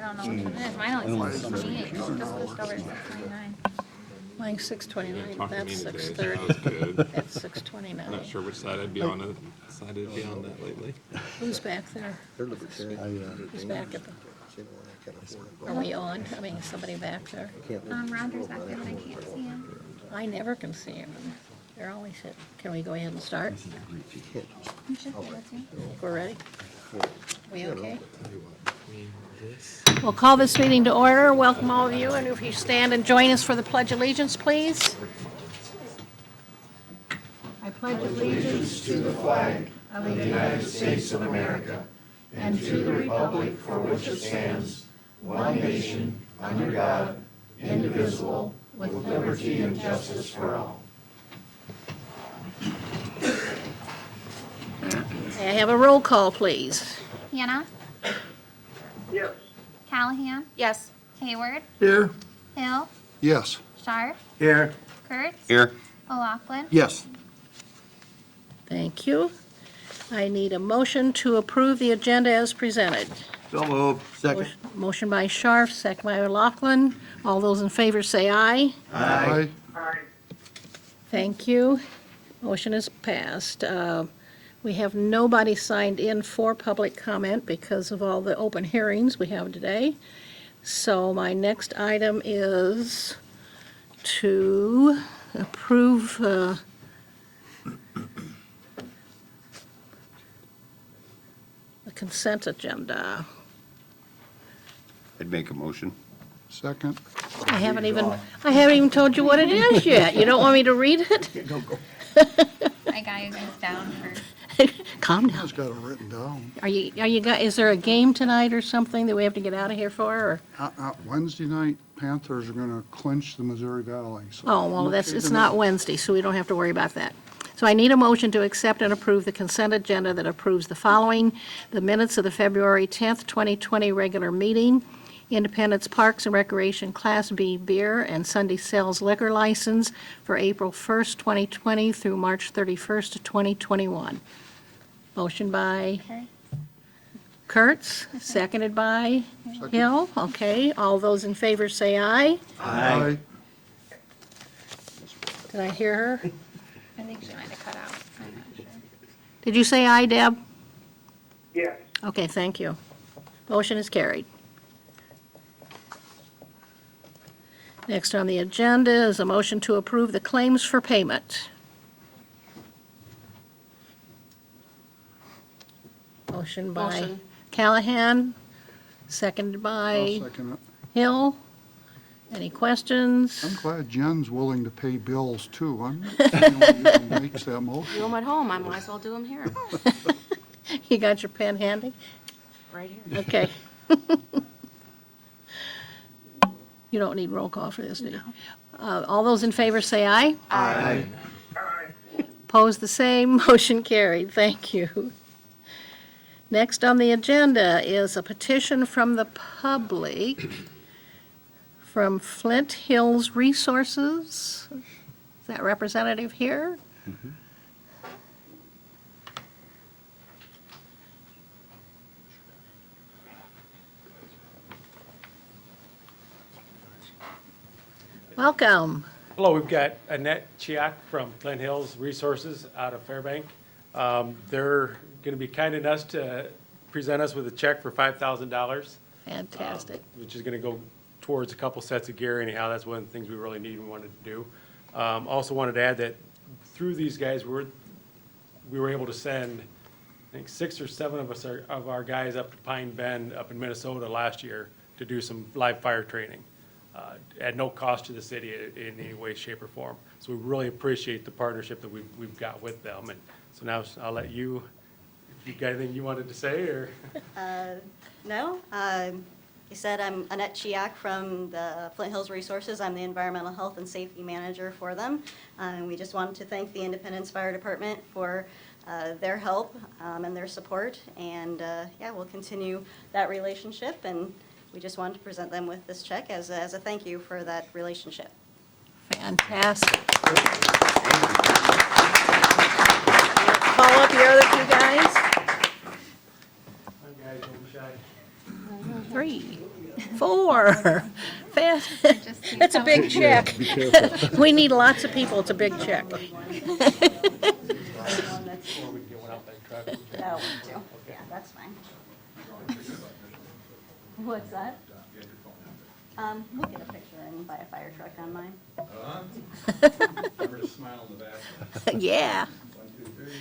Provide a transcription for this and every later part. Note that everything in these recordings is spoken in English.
don't know which one it is. Mine only says 628. Just pushed over to 629. Mine's 629, Talk to me that's today. 630. That was good. That's 629. Not sure which side I'd be on. Decided to be on that lately. Who's back there? They're libertarian. Who's back at the, are we on? I mean, is somebody back there? Roger's back there, but I can't see him. I never can see them. They're always hit. Can we go ahead and start? You should be able to. We're ready? We okay? We'll call this meeting to order. Welcome all of you, and if you stand and join us for the Pledge of Allegiance, please. I pledge allegiance to the flag of the United States of America and to the republic for which it stands, one nation, under God, indivisible, with liberty and justice for all. May I have a roll call, please? Hannah? Yes. Callahan? Yes. Hayward? Here. Hill? Yes. Sharp? Here. Kurtz? Here. O'Loughlin? Yes. Thank you. I need a motion to approve the agenda as presented. So moved. Second. Motion by Scharf, second by O'Loughlin. All those in favor say aye. Aye. Thank you. Motion is passed. We have nobody signed in for public comment because of all the open hearings we have today. So my next item is to approve the consent agenda. I'd make a motion. Second. I haven't even told you what it is yet. You don't want me to read it? I got you guys down for. Calm down. Just got it written down. Is there a game tonight or something that we have to get out of here for, or? Wednesday night, Panthers are going to clinch the Missouri Valley. So Oh, well, okay it's to not know. Wednesday, so we don't have to worry about that. So I need a motion to accept and approve the consent agenda that approves the following: the minutes of the February 10th, 2020 regular meeting, Independence Parks and Recreation Class B beer and Sunday sales liquor license for April 1st, 2020 through March 31st, 2021. Motion by Kurtz, seconded by Hill. Okay, all those in favor say aye. Aye. Did I hear her? I think she might have cut out. I'm not sure. Did you say aye, Deb? Yes. Okay, thank you. Motion is carried. Next on the agenda is a motion to approve the claims for payment. Motion by Callahan, seconded by I'll second it. Hill. Any questions? I'm glad Jen's willing to pay bills, too. I'm not the only one who makes that motion. Do them at home, I might as well do them here, You got your pen handy? right here. Okay. You don't need roll call for this, do you? All those in favor say aye. Aye. Opposed, the same. Motion carried. Thank you. Next on the agenda is a petition from the public from Flint Hills Resources. Is that representative here? Welcome. Hello, we've got Annette Chiak from Flint Hills Resources out of Fairbank. They're going to be kind enough to present us with a check for $5,000, Fantastic. which is going to go towards a couple sets of gear anyhow. That's one of the things we really need and wanted to do. Also wanted to add that through these guys, we were able to send, I think, 6 or 7 of us of our guys up to Pine Bend up in Minnesota last year to do some live fire training. At no cost to the city in any way, shape, or form. So we really appreciate the partnership that we've got with them. And so now I'll let you, if you've got anything you wanted to say, or? No. You said I'm Annette Chiak from the Flint Hills Resources. I'm the Environmental Health and Safety Manager for them. We just wanted to thank the Independence Fire Department for their help and their support. And yeah, we'll continue that relationship. And we just wanted to present them with this check as a thank you for that relationship. Fantastic. Call up your other two guys. Guys, don't be shy. 3, 4. Fast. It's a big check. We need lots of people. It's a big check. Or we can get one out by truck. That'll work too. Yeah, that's fine. What's that? We'll get a picture and buy a fire truck on mine. Remember to smile in the back. Yeah. 1, 2, 3.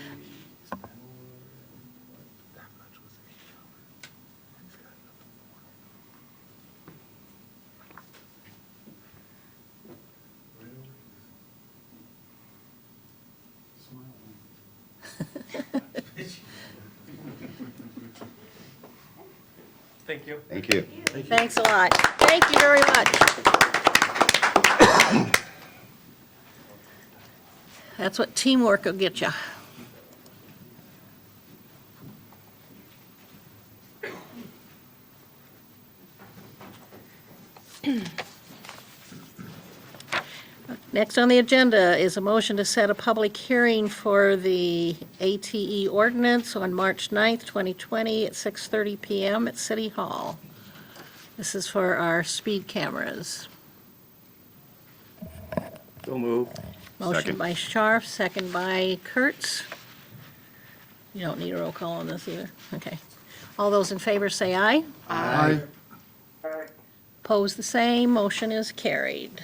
Thank you. Thank you. Thanks a lot. Thank you very much. That's what teamwork will get you. Next on the agenda is a motion to set a public hearing for the ATE ordinance on March 9th, 2020 at 6:30 PM at City Hall. This is for our speed cameras. So move. Motion Second. by Scharf, second by Kurtz. You don't need a roll call on this either. Okay. All those in favor say aye. Aye. Opposed, the same. Motion is carried.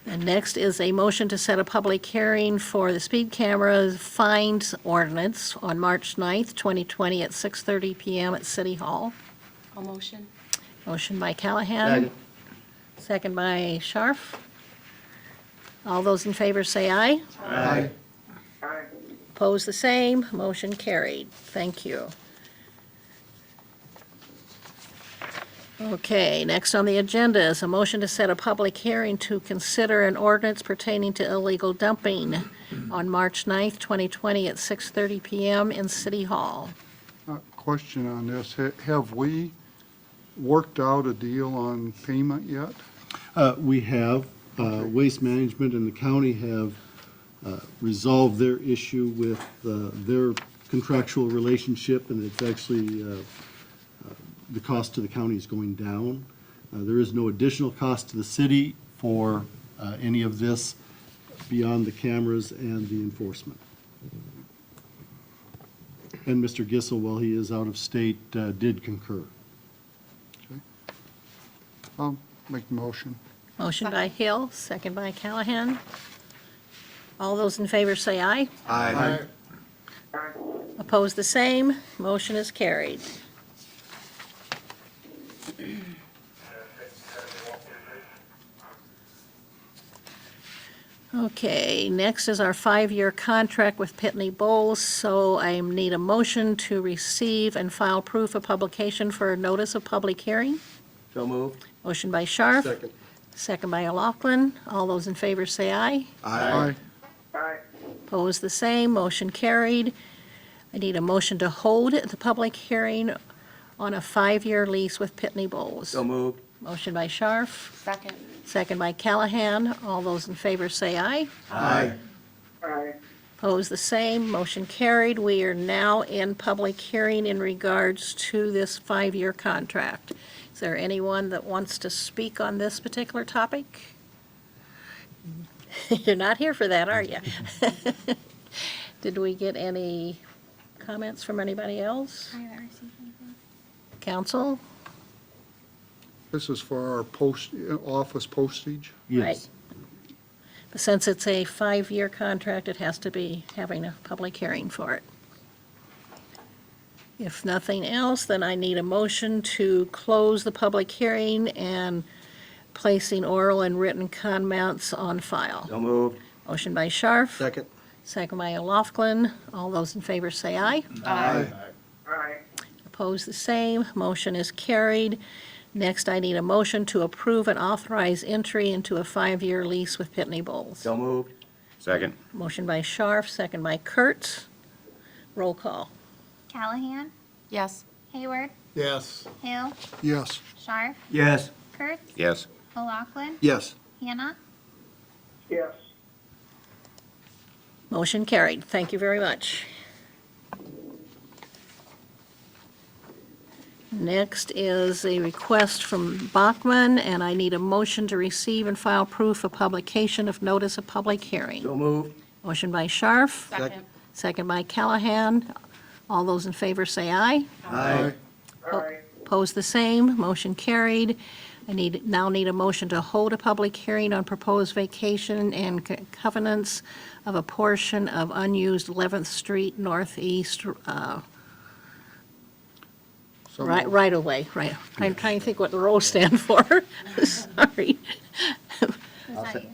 And next is a motion to set a public hearing for the speed camera fines ordinance on March 9th, 2020 at 6:30 PM at City Hall. All motion. Motion by Callahan. Second by Scharf. All those in favor say aye. Aye. Opposed, the same. Motion carried. Thank you. Okay, next on the agenda is a motion to set a public hearing to consider an ordinance pertaining to illegal dumping on March 9th, 2020 at 6:30 PM in City Hall. Question on this, have we worked out a deal on payment yet? We have, Waste Management and the county have resolved their issue with their contractual relationship, and it's actually, the cost to the county is going down. There is no additional cost to the city for any of this beyond the cameras and the enforcement. And Mr. Gissel, while he is out of state, did concur. I'll make the motion. Motion by Hill, second by Callahan. All those in favor say aye. Aye. Opposed, the same. Motion is carried. Okay, next is our 5-year contract with Pitney Bowles, so I need a motion to receive and file proof of publication for a notice of public hearing. So moved. Motion by Scharf. Second. Second by O'Loughlin. All those in favor say aye. Aye. Opposed, the same. Motion carried. I need a motion to hold the public hearing on a 5-year lease with Pitney Bowles. So moved. Motion by Scharf. Second. Second by Callahan. All those in favor say aye. Aye. Opposed, the same. Motion carried. We are now in public hearing in regards to this 5-year contract. Is there anyone that wants to speak on this particular topic? You're not here for that, are you? Did we get any comments from anybody else? I haven't received anything. Council? This is for our office postage? Yes. But since it's a 5-year contract, it has to be having a public hearing for it. If nothing else, then I need a motion to close the public hearing and placing oral and written comments on file. So moved. Motion by Scharf. Second. Second by O'Loughlin. All those in favor say aye. Aye. Opposed, the same. Motion is carried. Next, I need a motion to approve and authorize entry into a 5-year lease with Pitney Bowles. So moved. Second. Motion by Scharf, second by Kurtz. Roll call. Callahan, Yes. Hayward, Yes. Hill, Yes. Scharf, Yes. Kurtz, Yes. O'Loughlin, Yes. Hannah, Yes. Motion carried. Thank you very much. Next is a request from Bachman, and I need a motion to receive and file proof of publication of notice of public hearing. So move. Motion by Scharf, Second. second by Callahan. All those in favor say aye. Aye. Aye. Opposed, the same. Motion carried. I now need a motion to hold a public hearing on proposed vacation and covenants of a portion of unused 11th Street Northeast, right away, right. I'm trying to think what the rows stand for. Sorry.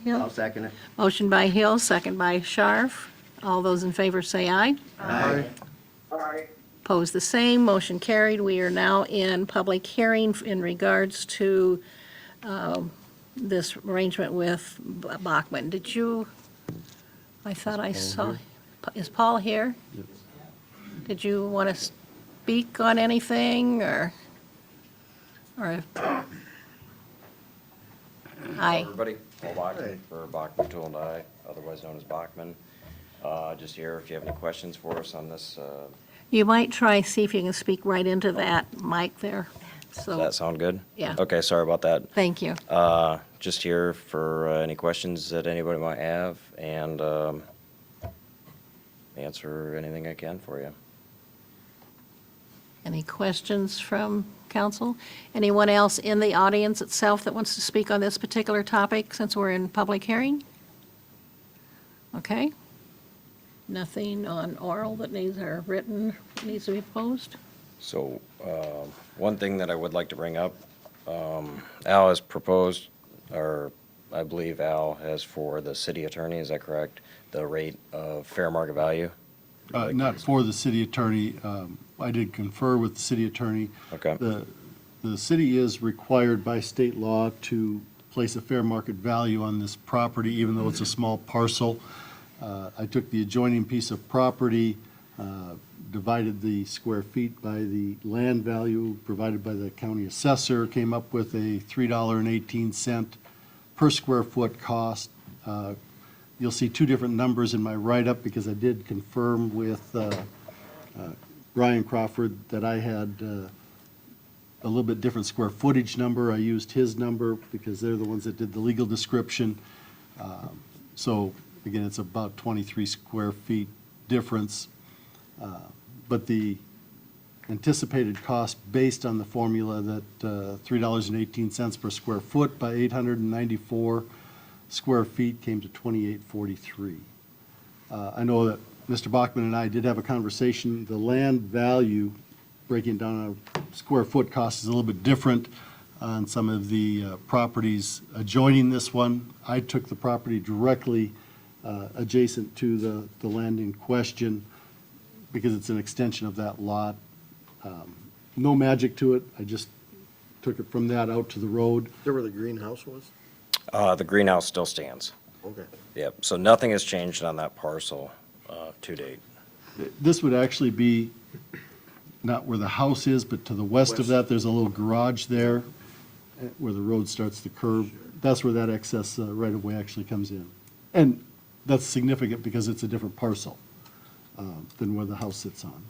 I'll second it. Motion by Hill, second by Scharf. All those in favor say aye. Aye. Aye. Opposed, the same. Motion carried. We are now in public hearing in regards to this arrangement with Bachman. Did you, I thought I saw, is Paul here? Did you want to speak on anything, or? Hi. Everybody, Paul Bachman for Bachman Tool and Die, otherwise known as Bachman. Just here, if you have any questions for us on this, You might try, see if you can speak right into that mic there. does So, that sound good? Yeah. Okay, sorry about that. thank you. Just here for any questions that anybody might have, and answer anything I can for you. Any questions from council? Anyone else in the audience itself that wants to speak on this particular topic since we're in public hearing? Okay. Nothing on oral that needs, or written that needs to be posed? So, one thing that I would like to bring up, Al has proposed, or I believe Al has for the city attorney, is that correct? The rate of fair market value? Not for the city attorney. I did confer with the city attorney. Okay. The city is required by state law to place a fair market value on this property, even though it's a small parcel. I took the adjoining piece of property, divided the square feet by the land value provided by the county assessor, came up with a $3.18 per square foot cost. You'll see two different numbers in my write-up because I did confirm with Brian Crawford that I had a little bit different square footage number. I used his number because they're the ones that did the legal description. So again, it's about 23 square feet difference. But the anticipated cost based on the formula that $3.18 per square foot by 894 square feet came to $28.43. I know that Mr. Bachman and I did have a conversation. The land value, breaking down a square foot cost, is a little bit different on some of the properties adjoining this one. I took the property directly adjacent to the land in question because it's an extension of that lot. No magic to it. I just took it from that out to the road. There where the greenhouse was? The greenhouse still stands. Okay. Yep, so nothing has changed on that parcel to date. This would actually be not where the house is, but to the west of that, there's a little garage there where the road starts to curve. That's where that excess right-of-way actually comes in. And that's significant because it's a different parcel than where the house sits on.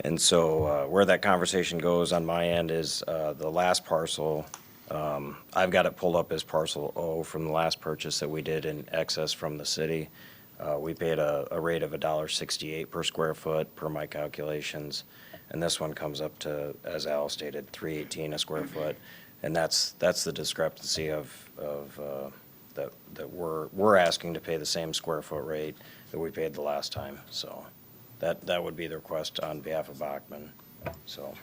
And so where that conversation goes on my end is the last parcel, I've got it pulled up as parcel O from the last purchase that we did in excess from the city. We paid a rate of $1.68 per square foot per my calculations. And this one comes up to, as Al stated, $3.18 a square foot. And that's the discrepancy of that we're asking to pay the same square foot rate that we paid the last time. So that would be the request on behalf of Bachman, so.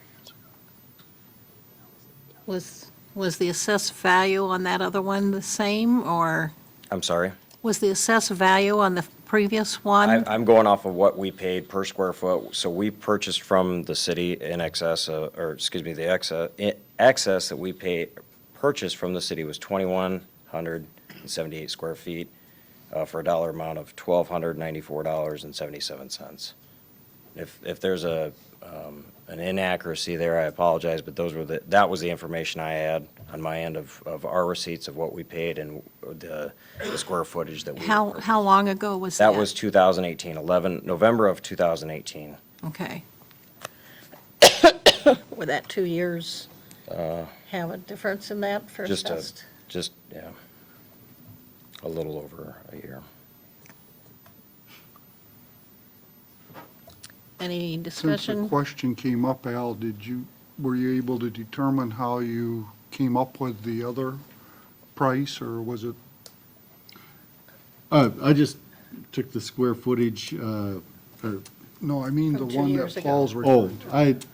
Was the assessed value on that other one the same, or I'm sorry? was the assessed value on the previous one? I'm going off of what we paid per square foot. So we purchased from the city in excess, the excess that we purchased from the city was 2,178 square feet for a dollar amount of $1,294.77. If there's an inaccuracy there, I apologize, but that was the information I had on my end of our receipts of what we paid and the square footage that we. How long ago was that? That was 2018, November of 2018. Okay. Would that 2 years have a difference in that for Just assessed? yeah, a little over a year. Any Since the discussion? question came up, Al, were you able to determine how you came up with the other price, or was it? I just took the square footage, or No, I mean the From 2 one years that ago. Paul's oh, referring to.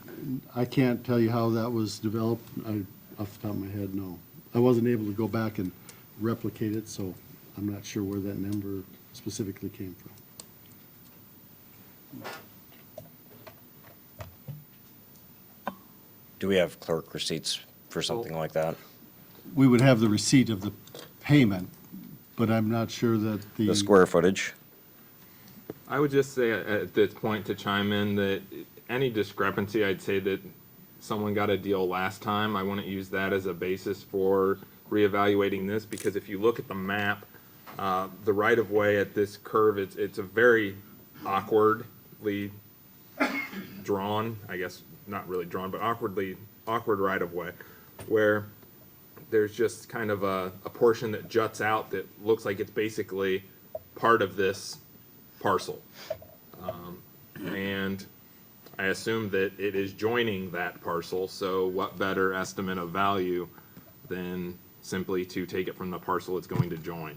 I can't tell you how that was developed. Off the top of my head, no. I wasn't able to go back and replicate it, so I'm not sure where that number specifically came from. Do we have clerk receipts for something like that? We would have the receipt of the payment, but I'm not sure that The square footage? I would just say at this point to chime in that any discrepancy, I'd say that someone got a deal last time. I wouldn't use that as a basis for reevaluating this, because if you look at the map, the right-of-way at this curve, it's a very awkwardly drawn, I guess, not really drawn, but awkward right-of-way, where there's just kind of a portion that juts out that looks like it's basically part of this parcel. And I assume that it is joining that parcel, so what better estimate of value than simply to take it from the parcel it's going to join?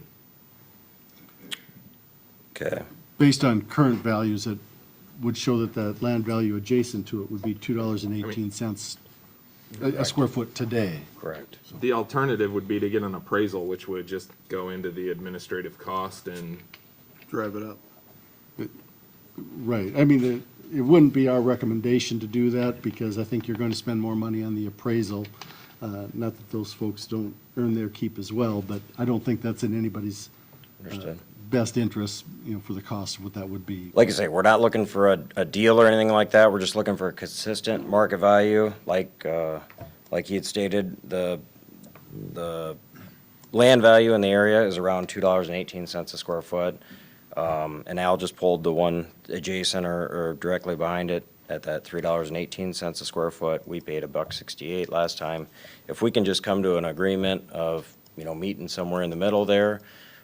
Okay. Based on current values, it would show that the land value adjacent to it would be $2.18 a square foot today. Correct. The alternative would be to get an appraisal, which would just go into the administrative cost and Drive it up. Right. I mean, it wouldn't be our recommendation to do that, because I think you're going to spend more money on the appraisal. Not that those folks don't earn their keep as well, but I don't think that's in anybody's Understood. best interest, for the cost of what that would be. Like I say, we're not looking for a deal or anything like that. We're just looking for a consistent market value. Like he had stated, the land value in the area is around $2.18 a square foot. And Al just pulled the one adjacent or directly behind it at that $3.18 a square foot. We paid $1.68 last time. If we can just come to an agreement of, meeting somewhere in the middle there,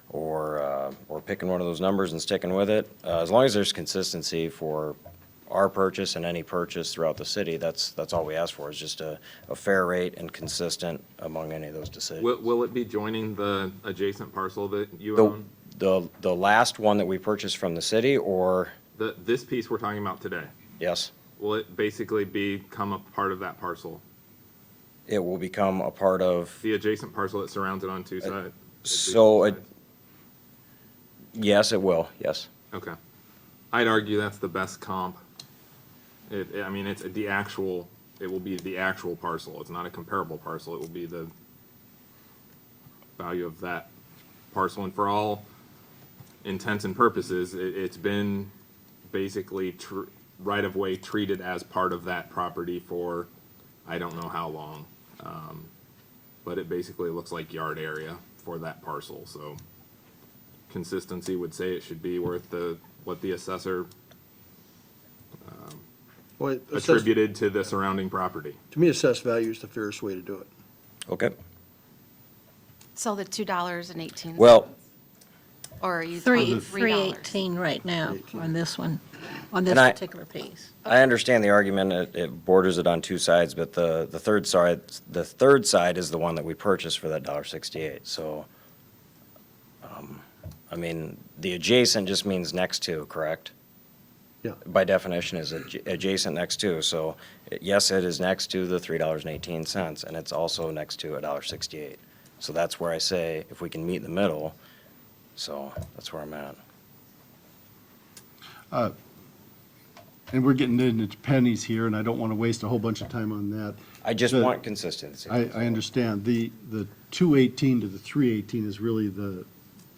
or picking one of those numbers and sticking with it, as long as there's consistency for our purchase and any purchase throughout the city, that's all we ask for, is just a fair rate and consistent among any of those decisions. will it be joining the adjacent parcel that you The, own? the last one that we purchased from the city, or, This piece we're talking about today, yes, will it basically become a part of that parcel? it will become a part of, The adjacent parcel that surrounds it on two sides? yes, it will, yes. Okay. I'd argue that's the best comp. I mean, it will be the actual parcel. It's not a comparable parcel. It will be the value of that parcel. And for all intents and purposes, it's been basically right-of-way treated as part of that property for I don't know how long. But it basically looks like yard area for that parcel, so consistency would say it should be worth what the assessor Well, attributed to the surrounding property. To me, assessed value is the fairest way to do it. Okay. So the $2.18. Well, Or are you Three, talking $3? 318 right now on this one, on this And I- particular piece. I understand the argument, it borders it on two sides, but the third side is the one that we purchased for that $1.68, so, I mean, the adjacent just means next to, correct? Yeah. By definition is adjacent next to, so, yes, it is next to the $3.18, and it's also next to $1.68. So that's where I say, if we can meet in the middle, so that's where I'm at. And we're getting into pennies here, and I don't want to waste a whole bunch of time on that. I just The- want consistency. I understand. The 218 to the 318 is really the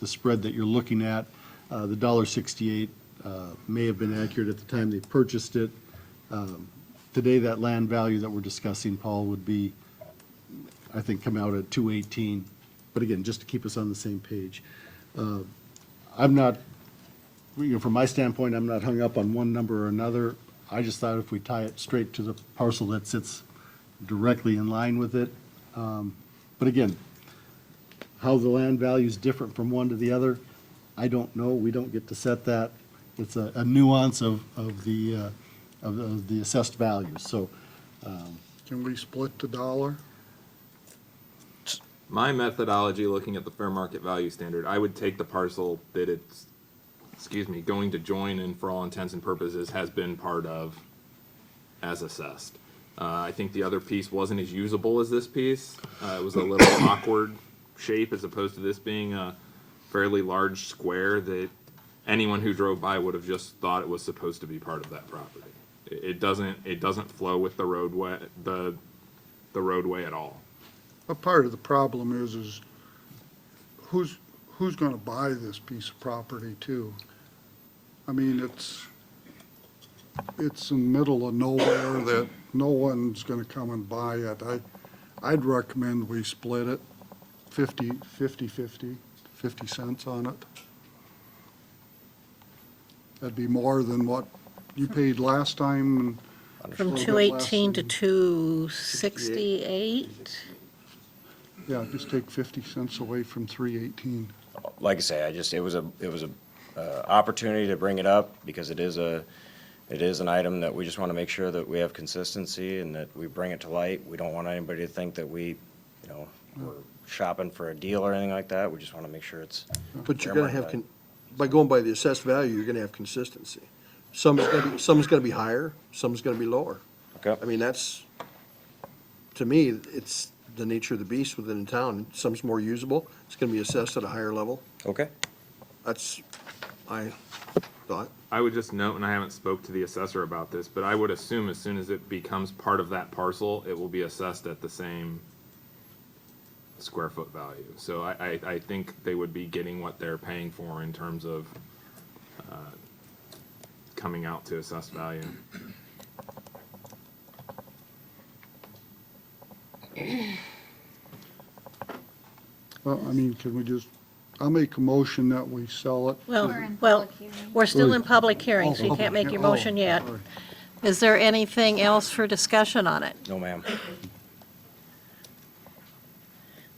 spread that you're looking at. The $1.68 may have been accurate at the time they purchased it. today, that land value that we're discussing, Paul, would be, I think, come out at 218. But again, just to keep us on the same page. I'm not, from my standpoint, I'm not hung up on one number or another. I just thought if we tie it straight to the parcel that sits directly in line with it. But again, how the land value is different from one to the other, I don't know. We don't get to set that. It's a nuance of the assessed value. So, Can we split the dollar? My methodology, looking at the fair market value standard, I would take the parcel that it's, going to join and for all intents and purposes has been part of as assessed. I think the other piece wasn't as usable as this piece. It was a little awkward shape as opposed to this being a fairly large square that anyone who drove by would have just thought it was supposed to be part of that property. It doesn't flow with the roadway, the roadway at all. But part of the problem is who's gonna buy this piece of property too? I mean, it's in the middle of nowhere that no one's gonna come and buy it. I'd recommend we split it 50 cents on it. That'd be more than what you paid last time. From 218 to 268? Yeah, just take 50 cents away from 318. Like I say, it was a opportunity to bring it up because it is an item that we just want to make sure that we have consistency and that we bring it to light. We don't want anybody to think that we're shopping for a deal or anything like that. We just want to make sure it's. But you're gonna have, by going by the assessed value, you're gonna have consistency. Some's gonna be higher, some's gonna be lower. Okay. I mean, to me, it's the nature of the beast within the town. Some's more usable, it's gonna be assessed at a higher level. Okay. That's, I thought. I would just note, and I haven't spoke to the assessor about this, but I would assume as soon as it becomes part of that parcel, it will be assessed at the same square foot value. So I think they would be getting what they're paying for in terms of coming out to assessed value. Well, I mean, I'll make a motion that we sell it. Well, We're in well, public hearing. we're still in public hearing, so you can't make your motion yet. Sorry. Is there anything else for discussion on it? No, ma'am.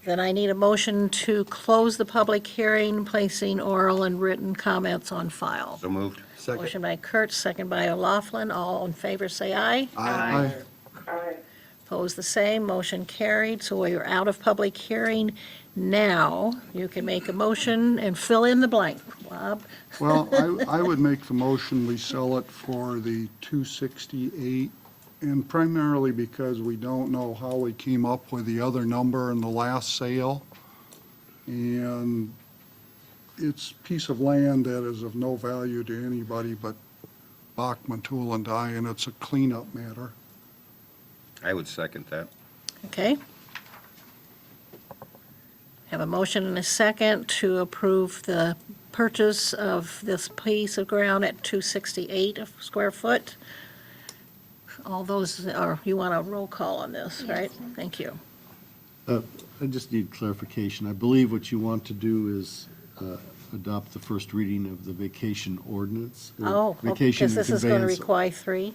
Then I need a motion to close the public hearing, placing oral and written comments on file. So moved. Second. Motion by Kurtz, second by O'Laughlin. All in favor, say aye. Aye. Opposed, the same. Motion carried. So we are out of public hearing. Now, you can make a motion and fill in the blank, Bob. Well, I would make the motion, we sell it for the 268, and primarily because we don't know how we came up with the other number in the last sale. And it's a piece of land that is of no value to anybody but Bachman Tool and Die, and it's a cleanup matter. I would second that. Okay. Have a motion and a second to approve the purchase of this piece of ground at 268 a square foot. All those are, you want a roll call on this, right? Thank you. I just need clarification. I believe what you want to do is adopt the first reading of the vacation ordinance. Oh, Vacation because and this is going to conveyance. require three?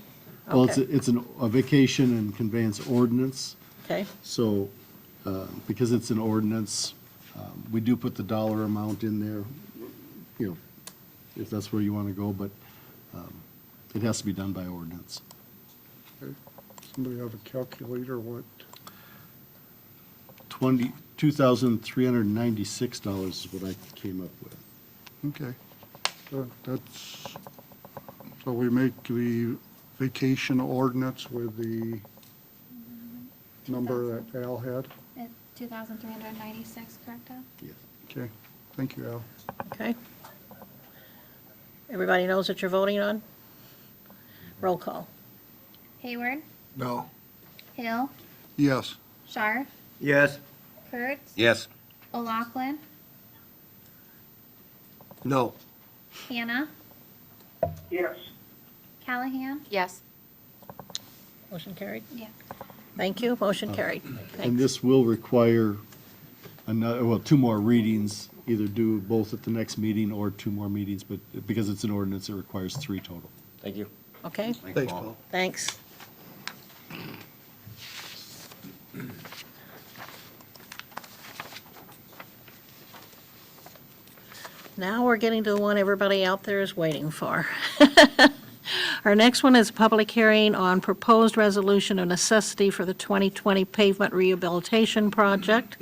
Well, Okay. it's a vacation and conveyance ordinance. Okay, So, because it's an ordinance, we do put the dollar amount in there, if that's where you want to go, but it has to be done by ordinance. Somebody have a calculator, what? $2,396 is what I came up with. Okay. So we make the vacation ordinance with the number that Al had? At 2,396, correct, Al? Yes. Okay, thank you, Al. okay. Everybody knows what you're voting on? Roll call. Hayward, No. Hill, Yes. Scharf, Yes. Kurtz, Yes. O'Loughlin, No. Hannah, Yes. Callahan, Yes. Motion carried? Yeah. Thank you, motion carried. And Thanks. this will require another, well, 2 more readings, either do both at the next meeting or 2 more meetings, but because it's an ordinance, it requires 3 total. Thank you. Okay, Thanks, Paul. thanks. Now we're getting to the one everybody out there is waiting for. Our next one is a public hearing on proposed resolution of necessity for the 2020 pavement rehabilitation project.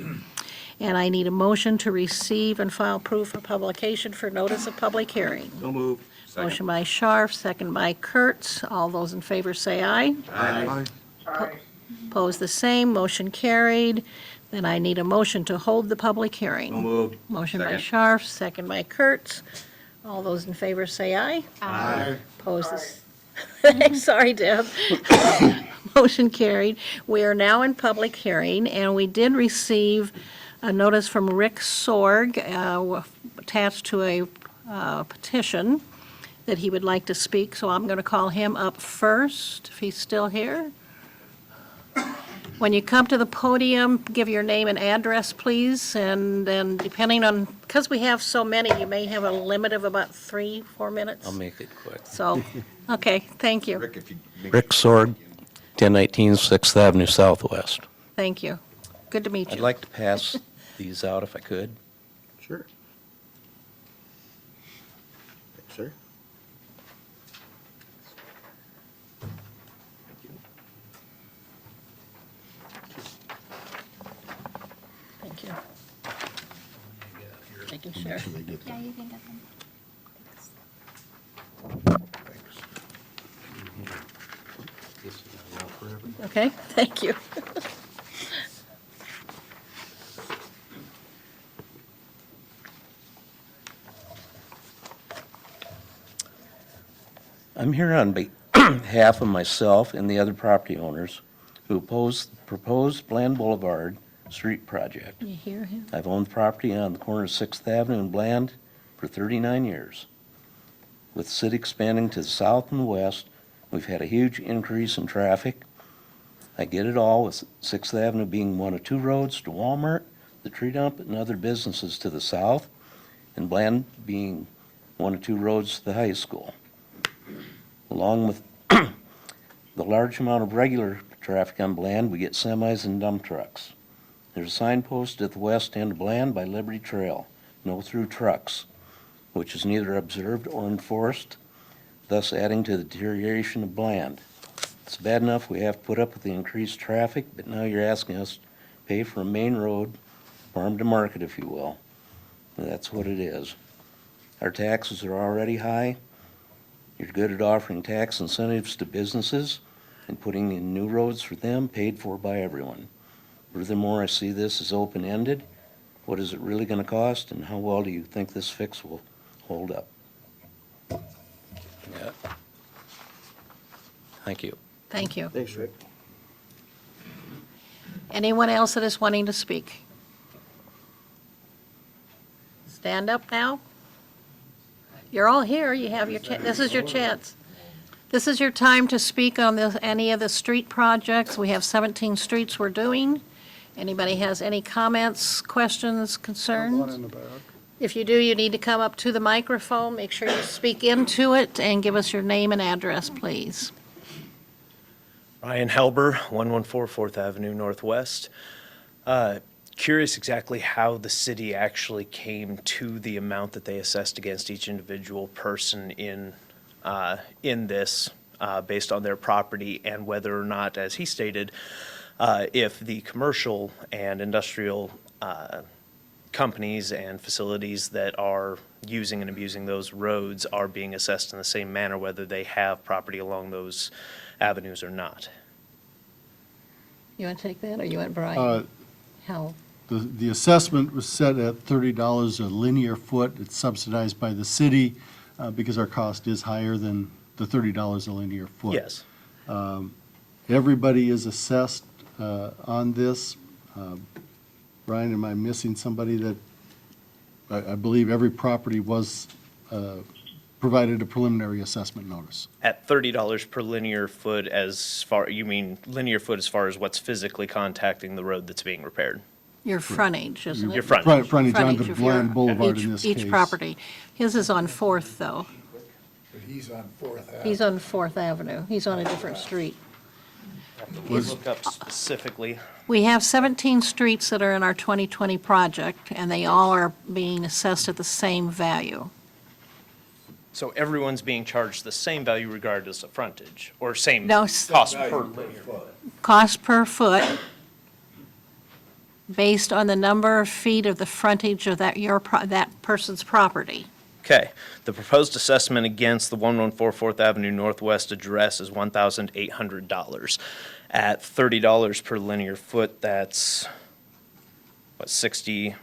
And I need a motion to receive and file proof of publication for notice of public hearing. So moved. Motion by Scharf, second by Kurtz. All those in favor say aye. Aye. Opposed, the same. Motion carried. Then I need a motion to hold the public hearing. Moved. Motion by Scharf, second by Kurtz. All those in favor say aye. Aye. Opposed, sorry, Deb. Motion carried. We are now in public hearing, and we did receive a notice from Rick Sorg attached to a petition that he would like to speak, so I'm going to call him up first, if he's still here. When you come to the podium, give your name and address, please, and then depending on, because we have so many, you may have a limit of about 3-4 minutes. I'll make it quick. So, okay, thank you. Rick Sorg, 1019 6th Avenue Southwest. Thank you. Good to meet you. I'd like to pass these out if I could. Sure. Thanks, sir. Thank you. Making sure. Yeah, you can get them. Okay, thank you. I'm here on behalf of myself and the other property owners who oppose the proposed Bland Boulevard street project. You hear him? I've owned the property on the corner of 6th Avenue and Bland for 39 years. With the city expanding to the south and the west, we've had a huge increase in traffic. I get it all, with 6th Avenue being one of 2 roads to Walmart, the tree dump, and other businesses to the south, and Bland being one of 2 roads to the high school. Along with the large amount of regular traffic on Bland, we get semis and dump trucks. There's a signpost at the west end of Bland by Liberty Trail, no through trucks, which is neither observed or enforced, thus adding to the deterioration of Bland. It's bad enough we have to put up with the increased traffic, but now you're asking us to pay for a main road, farm to market, if you will. And that's what it is. Our taxes are already high. You're good at offering tax incentives to businesses and putting in new roads for them, paid for by everyone. Furthermore, I see this as open-ended. What is it really going to cost, and how well do you think this fix will hold up? Yeah. Thank you. Thank you. Thanks, Rick. Anyone else that is wanting to speak? Stand up now. You're all here, you have your, this is your chance. This is your time to speak on any of the street projects. We have 17 streets we're doing. Anybody has any comments, questions, One concerns? in the back. If you do, you need to come up to the microphone. Make sure you speak into it and give us your name and address, please. Ryan Helber, 114 4th Avenue Northwest. Curious exactly how the city actually came to the amount that they assessed against each individual person in this, based on their property, and whether or not, as he stated, if the commercial and industrial companies and facilities that are using and abusing those roads are being assessed in the same manner, whether they have property along those avenues or not. You want to take that, or you want Brian? How? The assessment was set at $30 a linear foot. It's subsidized by the city because our cost is higher than the $30 a linear foot. Yes. Everybody is assessed on this. Brian, am I missing somebody that, I believe every property was provided a preliminary assessment notice. At $30 per linear foot you mean linear foot as far as what's physically contacting the road that's being repaired? Your frontage, isn't it? Your frontage. Frontage onto Frontage of your- Bland Boulevard in this case. Each property. His is on Fourth, though. But he's on Fourth Ave. He's on Fourth Avenue. He's on a different street. Look up specifically. We have 17 streets that are in our 2020 project, and they all are being assessed at the same value. So everyone's being charged the same value regardless of frontage, or same No, cost per linear foot? Cost per foot, based on the number of feet of the frontage of that person's property. Okay. The proposed assessment against the 114 Fourth Avenue Northwest address is $1,800. At $30 per linear foot, that's, 60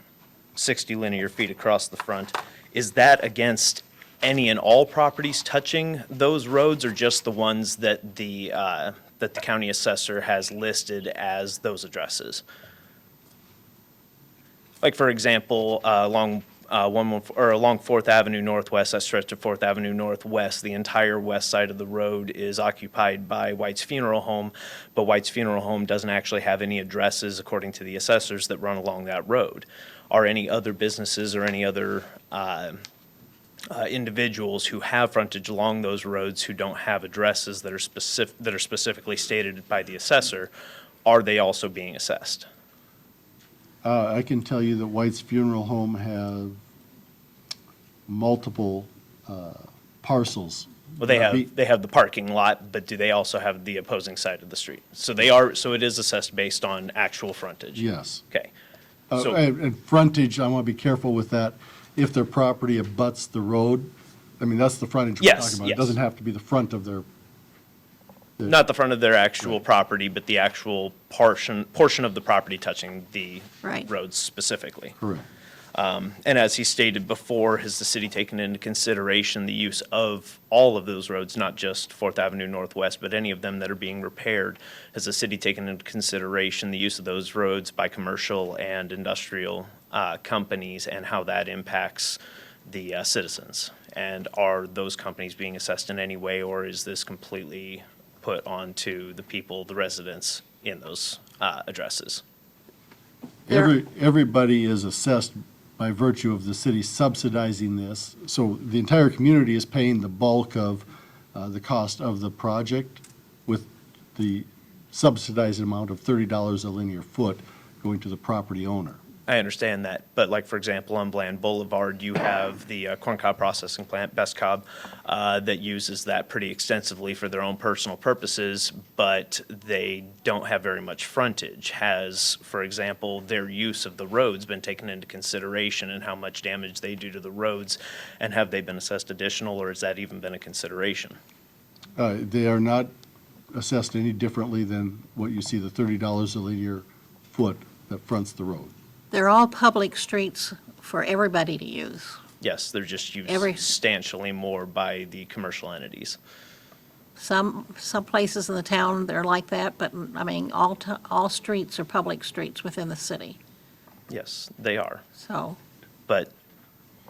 linear feet across the front. Is that against any and all properties touching those roads, or just the ones that the county assessor has listed as those addresses? Like, for example, along Fourth Avenue Northwest, that stretch of Fourth Avenue Northwest, the entire west side of the road is occupied by White's Funeral Home, but White's Funeral Home doesn't actually have any addresses, according to the assessors, that run along that road. Are any other businesses or any other individuals who have frontage along those roads who don't have addresses that are specifically stated by the assessor, are they also being assessed? I can tell you that White's Funeral Home have multiple parcels. Well, they have the parking lot, but do they also have the opposing side of the street? So it is assessed based on actual frontage? Yes. Okay. So- And frontage, I want to be careful with that. If their property abuts the road, I mean, that's the frontage we're Yes, talking about. yes. It doesn't have to be the front of their. Not the front of their actual property, but the actual portion of the property touching the Right. roads specifically. Correct. And as he stated before, has the city taken into consideration the use of all of those roads, not just Fourth Avenue Northwest, but any of them that are being repaired? Has the city taken into consideration the use of those roads by commercial and industrial companies and how that impacts the citizens? And are those companies being assessed in any way, or is this completely put onto the people, the residents in those addresses? Everybody is assessed by virtue of the city subsidizing this. So the entire community is paying the bulk of the cost of the project, with the subsidized amount of $30 a linear foot going to the property owner. I understand that, but like, for example, on Bland Boulevard, you have the corn cob processing plant, Best Cob, that uses that pretty extensively for their own personal purposes, but they don't have very much frontage. Has, for example, their use of the roads been taken into consideration and how much damage they do to the roads? And have they been assessed additional, or has that even been a consideration? They are not assessed any differently than what you see, the $30 a linear foot that fronts the road. They're all public streets for everybody to use. Yes, they're just used Every- substantially more by the commercial entities. Some places in the town, they're like that, but, I mean, all streets are public streets within the city, Yes, they are. so. But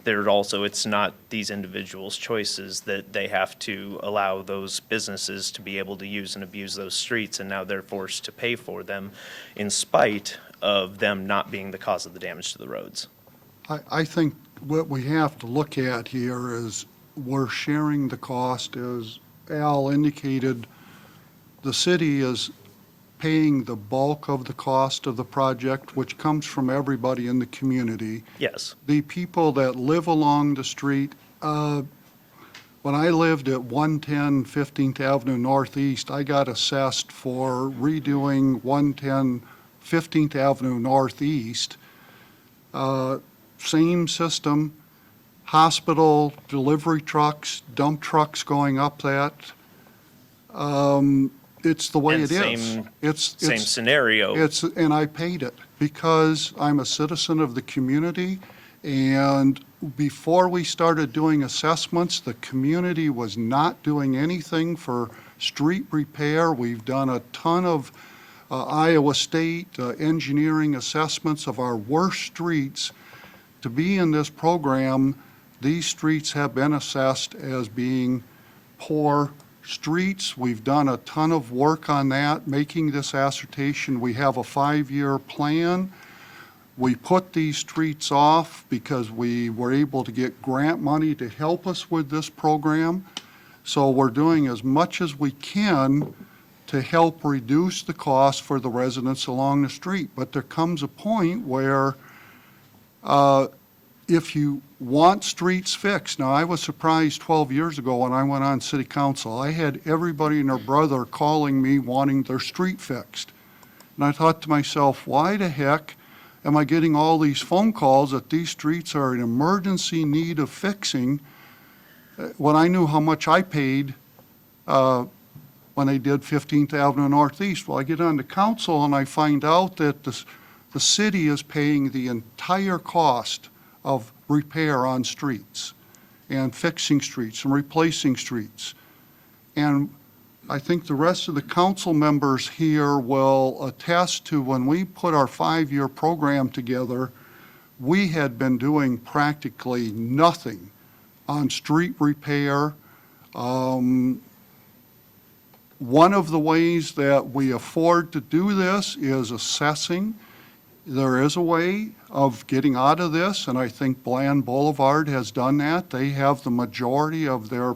there also, it's not these individuals' choices that they have to allow those businesses to be able to use and abuse those streets, and now they're forced to pay for them in spite of them not being the cause of the damage to the roads. I think what we have to look at here is we're sharing the cost. As Al indicated, the city is paying the bulk of the cost of the project, which comes from everybody in the community. Yes, The people that live along the street, when I lived at 110 15th Avenue Northeast, I got assessed for redoing 110 15th Avenue Northeast. Same system, hospital, delivery trucks, dump trucks going up that. It's the way And it is. same scenario. And I paid it because I'm a citizen of the community. And before we started doing assessments, the community was not doing anything for street repair. We've done a ton of Iowa State engineering assessments of our worst streets. To be in this program these streets have been assessed as being poor streets. We've done a ton of work on that, making this assertion. We have a 5-year plan. We put these streets off because we were able to get grant money to help us with this program. So we're doing as much as we can to help reduce the cost for the residents along the street. But there comes a point where if you want streets fixed, now I was surprised 12 years ago when I went on city council, I had everybody and their brother calling me wanting their street fixed. And I thought to myself, why the heck am I getting all these phone calls that these streets are in emergency need of fixing when I knew how much I paid when they did 15th Avenue Northeast? Well, I get on the council and I find out that the city is paying the entire cost of repair on streets and fixing streets and replacing streets. And I think the rest of the council members here will attest to when we put our 5-year program together, we had been doing practically nothing on street repair. One of the ways that we afford to do this is assessing. There is a way of getting out of this, and I think Bland Boulevard has done that. They have the majority of their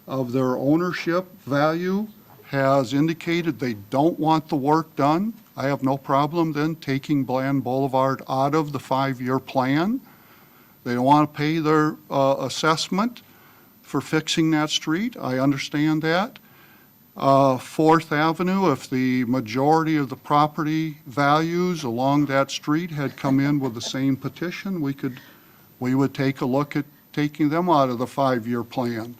ownership value has indicated they don't want the work done. I have no problem then taking Bland Boulevard out of the 5-year plan. They don't want to pay their assessment for fixing that street. I understand that. 4th Avenue, if the majority of the property values along that street had come in with the same petition, we would take a look at taking them out of the 5-year plan.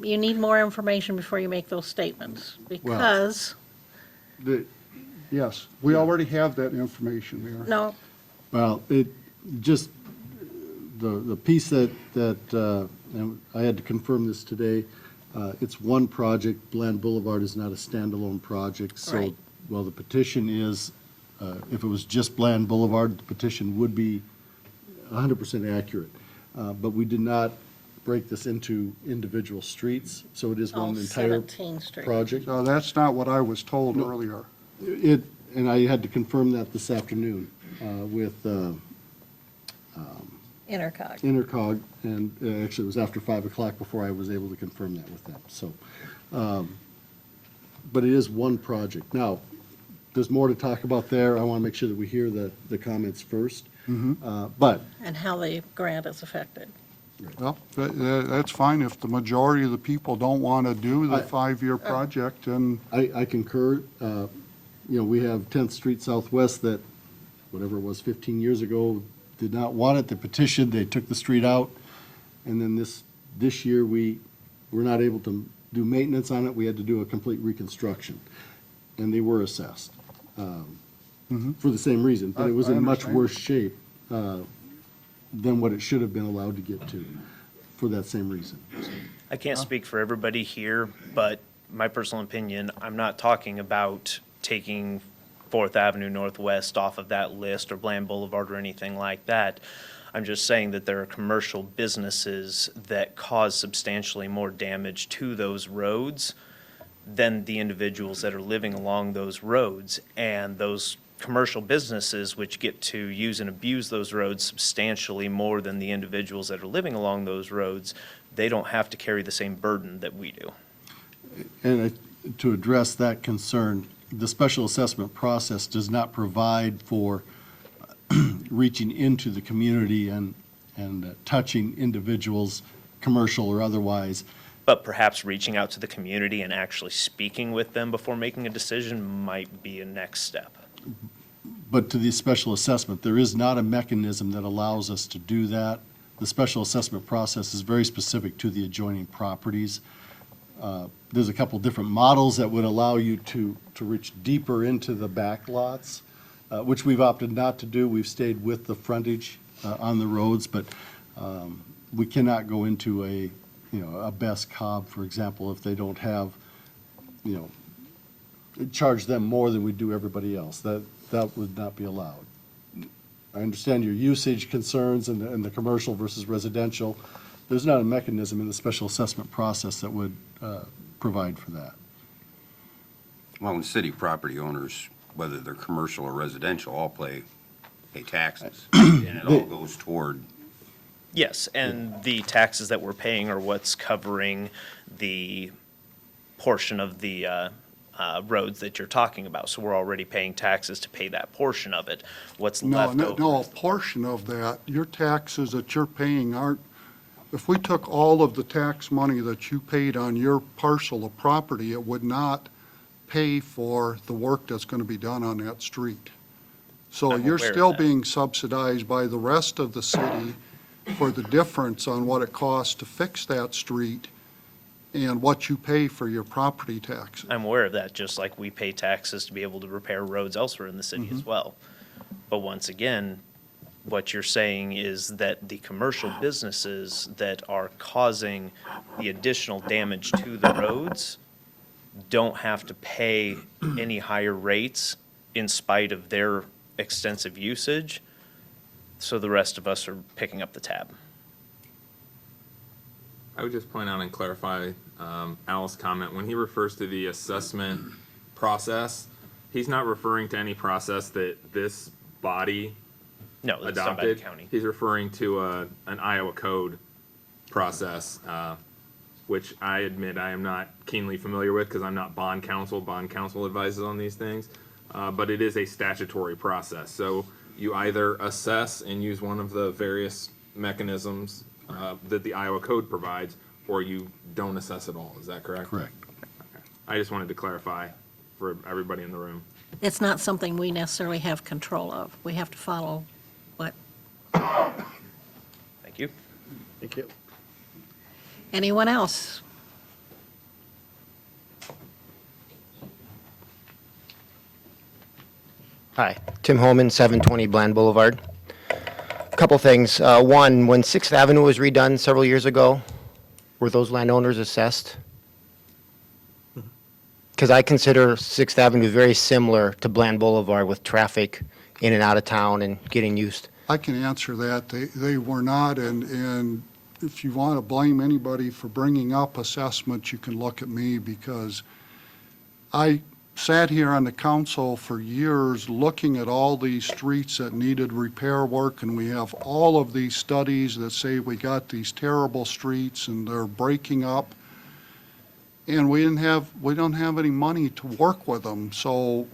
You need more information before you make those statements, because, Yes, we already have that information, Mayor. no, Well, it just, the piece that, and I had to confirm this today, it's one project. Bland Boulevard is not a standalone project. So Right. while the petition is, if it was just Bland Boulevard, the petition would be 100% accurate. But we did not break this into individual streets, so it is one entire 17th Street. project. No, that's not what I was told earlier. And I had to confirm that this afternoon with Intercog. Intercog, and actually it was after 5 o'clock before I was able to confirm that with them, so. But it is one project. Now, there's more to talk about there. I want to make sure that we hear the comments first. But, And how the grant is affected. Well, that's fine if the majority of the people don't want to do the I- 5-year project, and I concur. We have 10th Street Southwest that, whatever it was, 15 years ago, did not want it. They petitioned, they took the street out. And then this year, we were not able to do maintenance on it. We had to do a complete reconstruction. And they were assessed for the same reason. But it was I in much understand. worse shape than what it should have been allowed to get to for that same reason. I can't speak for everybody here, but my personal opinion, I'm not talking about taking 4th Avenue Northwest off of that list or Bland Boulevard or anything like that. I'm just saying that there are commercial businesses that cause substantially more damage to those roads than the individuals that are living along those roads. And those commercial businesses which get to use and abuse those roads substantially more than the individuals that are living along those roads, they don't have to carry the same burden that we do. And to address that concern, the special assessment process does not provide for reaching into the community and touching individuals, commercial or otherwise. But perhaps reaching out to the community and actually speaking with them before making a decision might be a next step. But to the special assessment, there is not a mechanism that allows us to do that. The special assessment process is very specific to the adjoining properties. There's a couple different models that would allow you to reach deeper into the back lots, which we've opted not to do. We've stayed with the frontage on the roads, but we cannot go into a Best Cobb, for example, if they don't have, charge them more than we do everybody else. That would not be allowed. I understand your usage concerns and the commercial versus residential, there's not a mechanism in the special assessment process that would provide for that. Well, and city property owners, whether they're commercial or residential, all pay taxes. And it all goes toward, Yes, and the taxes that we're paying are what's covering the portion of the roads that you're talking about. So we're already paying taxes to pay that portion of it. What's left over? No, a portion of that, your taxes that you're paying aren't, if we took all of the tax money that you paid on your parcel of property, it would not pay for the work that's going to be done on that street. So I'm you're aware of still that. being subsidized by the rest of the city for the difference on what it costs to fix that street and what you pay for your property taxes. I'm aware of that, just like we pay taxes to be able to repair roads elsewhere in the city as well. But once again, what you're saying is that the commercial businesses that are causing the additional damage to the roads don't have to pay any higher rates in spite of their extensive usage, so the rest of us are picking up the tab. I would just point out and clarify Al's comment. When he refers to the assessment process, he's not referring to any process that this body No, that's done by the adopted. county. He's referring to an Iowa code process, which I admit I am not keenly familiar with because I'm not bond counsel. Bond counsel advises on these things. But it is a statutory process. So you either assess and use one of the various mechanisms that the Iowa code provides, or you don't assess at all. Is that correct? Correct. Okay. I just wanted to clarify for everybody in the room. It's not something we necessarily have control of. We have to follow what, Thank you. Thank you. anyone else? Hi, Tim Holman, 720 Bland Boulevard. Couple things. One, when 6th Avenue was redone several years ago, were those landowners assessed? Because I consider 6th Avenue very similar to Bland Boulevard with traffic in and out of town and getting used. I can answer that. They were not, and if you want to blame anybody for bringing up assessments, you can look at me, because I sat here on the council for years looking at all these streets that needed repair work, and we have all of these studies that say we got these terrible streets and they're breaking up, and we don't have any money to work with them. So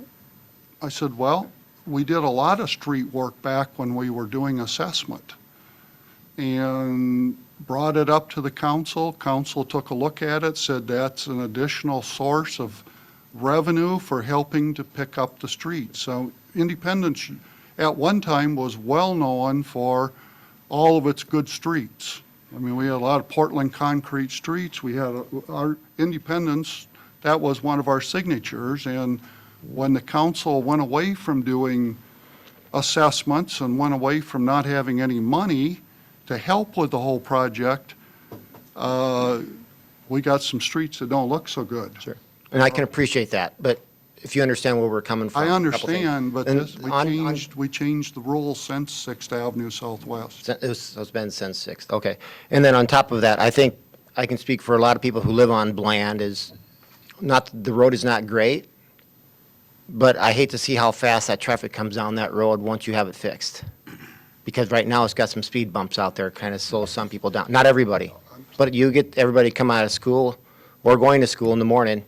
I said, well, we did a lot of street work back when we were doing assessment, and brought it up to the council. Council took a look at it, said that's an additional source of revenue for helping to pick up the streets. So Independence at one time was well-known for all of its good streets. I mean, we had a lot of Portland concrete streets. We had our Independence, that was one of our signatures. And when the council went away from doing assessments and went away from not having any money to help with the whole project, we got some streets that don't look so good. Sure. And I can appreciate that, but if you understand where we're coming from. I a couple things. understand, but And this, on- we changed the rules since 6th Avenue Southwest. It's been since 6th, okay. And then on top of that, I think I can speak for a lot of people who live on Bland, is not, the road is not great, but I hate to see how fast that traffic comes down that road once you have it fixed. Because right now, it's got some speed bumps out there, kind of slows some people down. Not everybody, but you get everybody come out of school or going to school in the morning,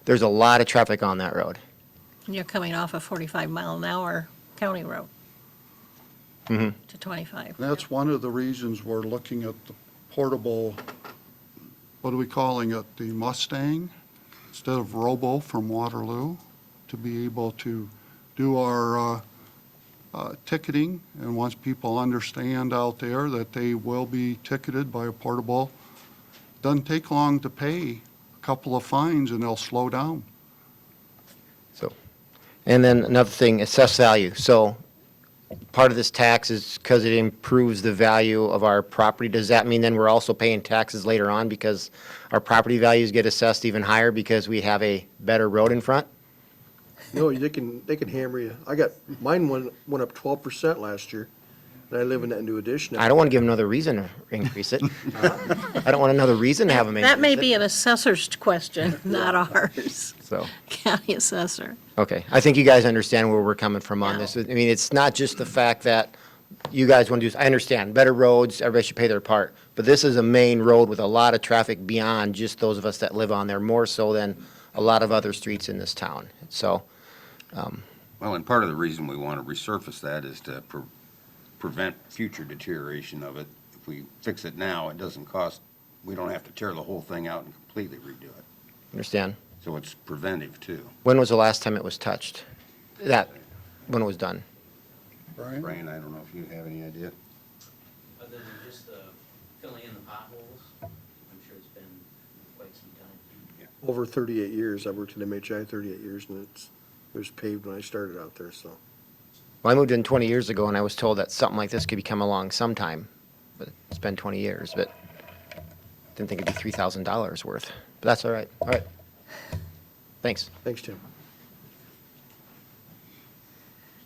there's a lot of traffic on that road. And you're coming off a 45-mile-an-hour county road Mhm. to 25. That's one of the reasons we're looking at the portable, what are we calling it, the Mustang, instead of Robo from Waterloo, to be able to do our ticketing. And once people understand out there that they will be ticketed by a portable, doesn't take long to pay a couple of fines and they'll slow down. So, and then another thing, assessed value. So part of this tax is because it improves the value of our property. Does that mean then we're also paying taxes later on because our property values get assessed even higher because we have a better road in front? No, they can hammer you. Mine went up 12% last year. And I live in that new addition. I don't want to give them another reason to increase it. I don't want another reason to have them increase it. That may be an assessor's question, not ours. So, County assessor. okay. I think you guys understand where we're coming from on this. I mean, it's not just the fact that you guys want to do, I understand, better roads, everybody should pay their part. But this is a main road with a lot of traffic beyond just those of us that live on there, more so than a lot of other streets in this town. So, Well, and part of the reason we want to resurface that is to prevent future deterioration of it. If we fix it now, it doesn't cost, we don't have to tear the whole thing out and completely redo it. understand. So it's preventive too. When was the last time it was touched? When it was done? Brian? Brian, I don't know if you have any idea. Other than just filling in the potholes, I'm sure it's been quite some time. Over 38 years. I worked at MHI 38 years, and it was paved when I started out there, so. Well, I moved in 20 years ago, and I was told that something like this could be come along sometime. But it's been 20 years, but didn't think it'd be $3,000 worth. But that's all right. All right. Thanks. Thanks, Tim.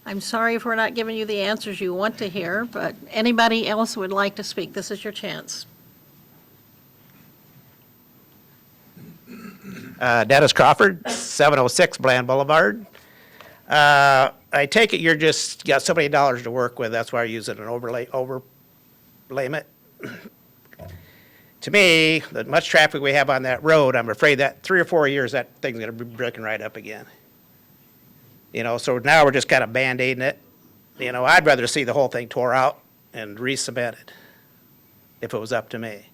I'm sorry if we're not giving you the answers you want to hear, but anybody else would like to speak, this is your chance. Dennis Crawford, 706 Bland Boulevard. I take it you're just got so many dollars to work with, that's why you're using an overlay limit. To me, the much traffic we have on that road, I'm afraid that 3 or 4 years, that thing's gonna be breaking right up again. You know, so now we're just kind of Band-Aiding it. You know, I'd rather see the whole thing tore out and re-cemented, if it was up to me.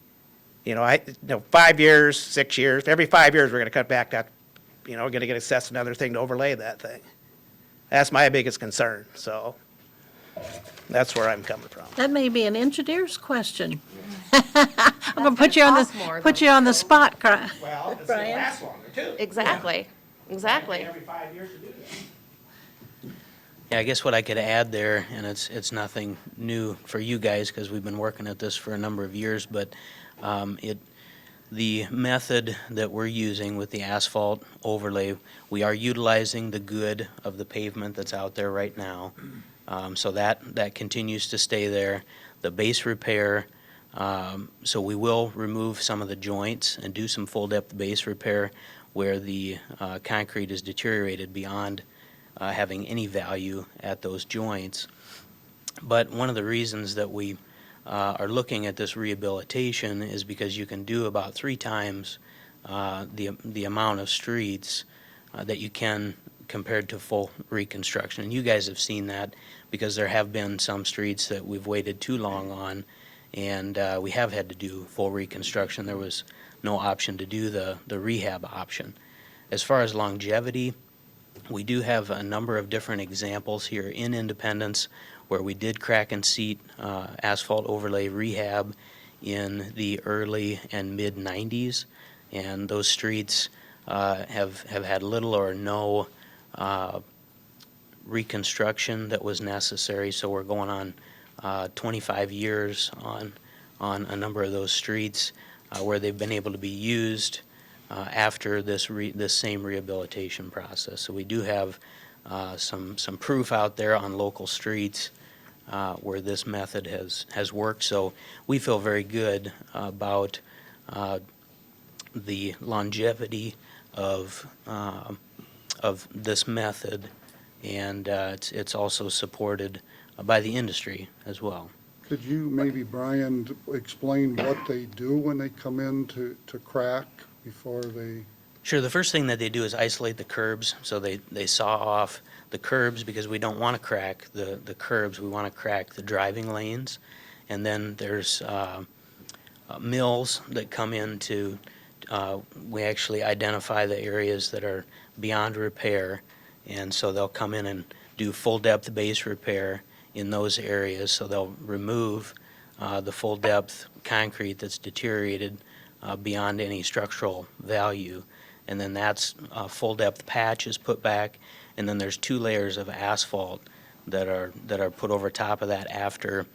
You know, 5 years, 6 years, every 5 years, we're gonna cut back that, you know, we're gonna get assessed another thing to overlay that thing. That's my biggest concern, so that's where I'm coming from. That may be an engineer's question. I'm gonna put you on the spot, Well, it's gonna Brian. last longer too. Exactly, exactly. Every 5 years to do that. Yeah, I guess what I could add there, and it's nothing new for you guys because we've been working at this for a number of years, but the method that we're using with the asphalt overlay, we are utilizing the good of the pavement that's out there right now. So that continues to stay there. The base repair, so we will remove some of the joints and do some full depth base repair where the concrete is deteriorated beyond having any value at those joints. But one of the reasons that we are looking at this rehabilitation is because you can do about 3 times the amount of streets that you can compared to full reconstruction. And you guys have seen that because there have been some streets that we've waited too long on, and we have had to do full reconstruction. There was no option to do the rehab option. As far as longevity, we do have a number of different examples here in Independence where we did crack and seat asphalt overlay rehab in the early and mid 90s, and those streets have had little or no reconstruction that was necessary. So we're going on 25 years on a number of those streets where they've been able to be used after this same rehabilitation process. So we do have some proof out there on local streets where this method has worked. So we feel very good about the longevity of this method, and it's also supported by the industry as well. Could you maybe, Brian, explain what they do when they come in to crack before they? Sure. The first thing that they do is isolate the curbs. So they saw off the curbs because we don't want to crack the curbs. We want to crack the driving lanes. And then there's mills that come in to, we actually identify the areas that are beyond repair. And so they'll come in and do full depth base repair in those areas. So they'll remove the full depth concrete that's deteriorated beyond any structural value. And then that's full depth patch is put back, and then there's 2 layers of asphalt that are put over top of that after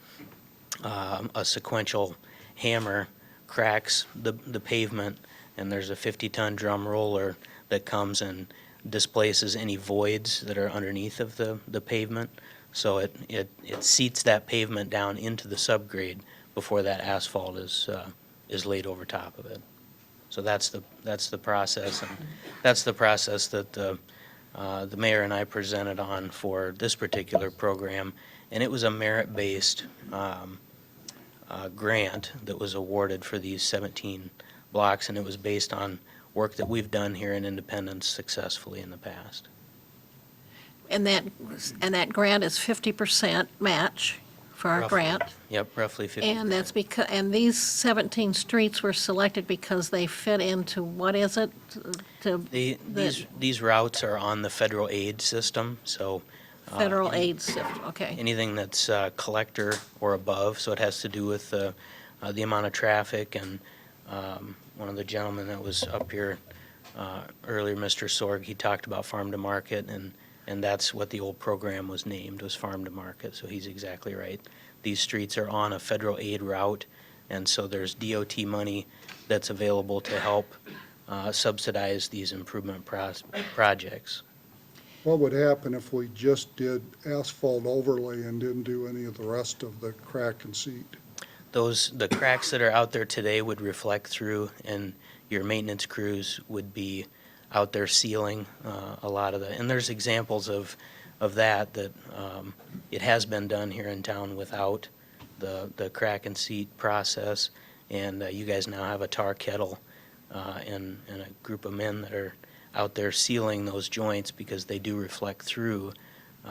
a sequential hammer cracks the pavement, and there's a 50-ton drum roller that comes and displaces any voids that are underneath of the pavement. So it seats that pavement down into the subgrade before that asphalt is laid over top of it. So that's the process, and that's the process that the mayor and I presented on for this particular program, and it was a merit-based grant that was awarded for these 17 blocks, and it was based on work that we've done here in Independence successfully in the past. And that grant is 50% match for our Roughly. grant. Yep, roughly 50%. And that's because, and these 17 streets were selected because they fit into, what is it? These routes are on the federal aid system, so. Federal aid system, okay. Anything that's collector or above, so it has to do with the amount of traffic, and one of the gentlemen that was up here earlier, Mr. Sorg, he talked about farm to market, and that's what the old program was named, was farm to market, so he's exactly right. These streets are on a federal aid route, and so there's DOT money that's available to help subsidize these improvement projects. What would happen if we just did asphalt overlay and didn't do any of the rest of the crack and seat? The cracks that are out there today would reflect through, and your maintenance crews would be out there sealing a lot of the, and there's examples of that it has been done here in town without the crack and seat process, and you guys now have a tar kettle and a group of men that are out there sealing those joints because they do reflect through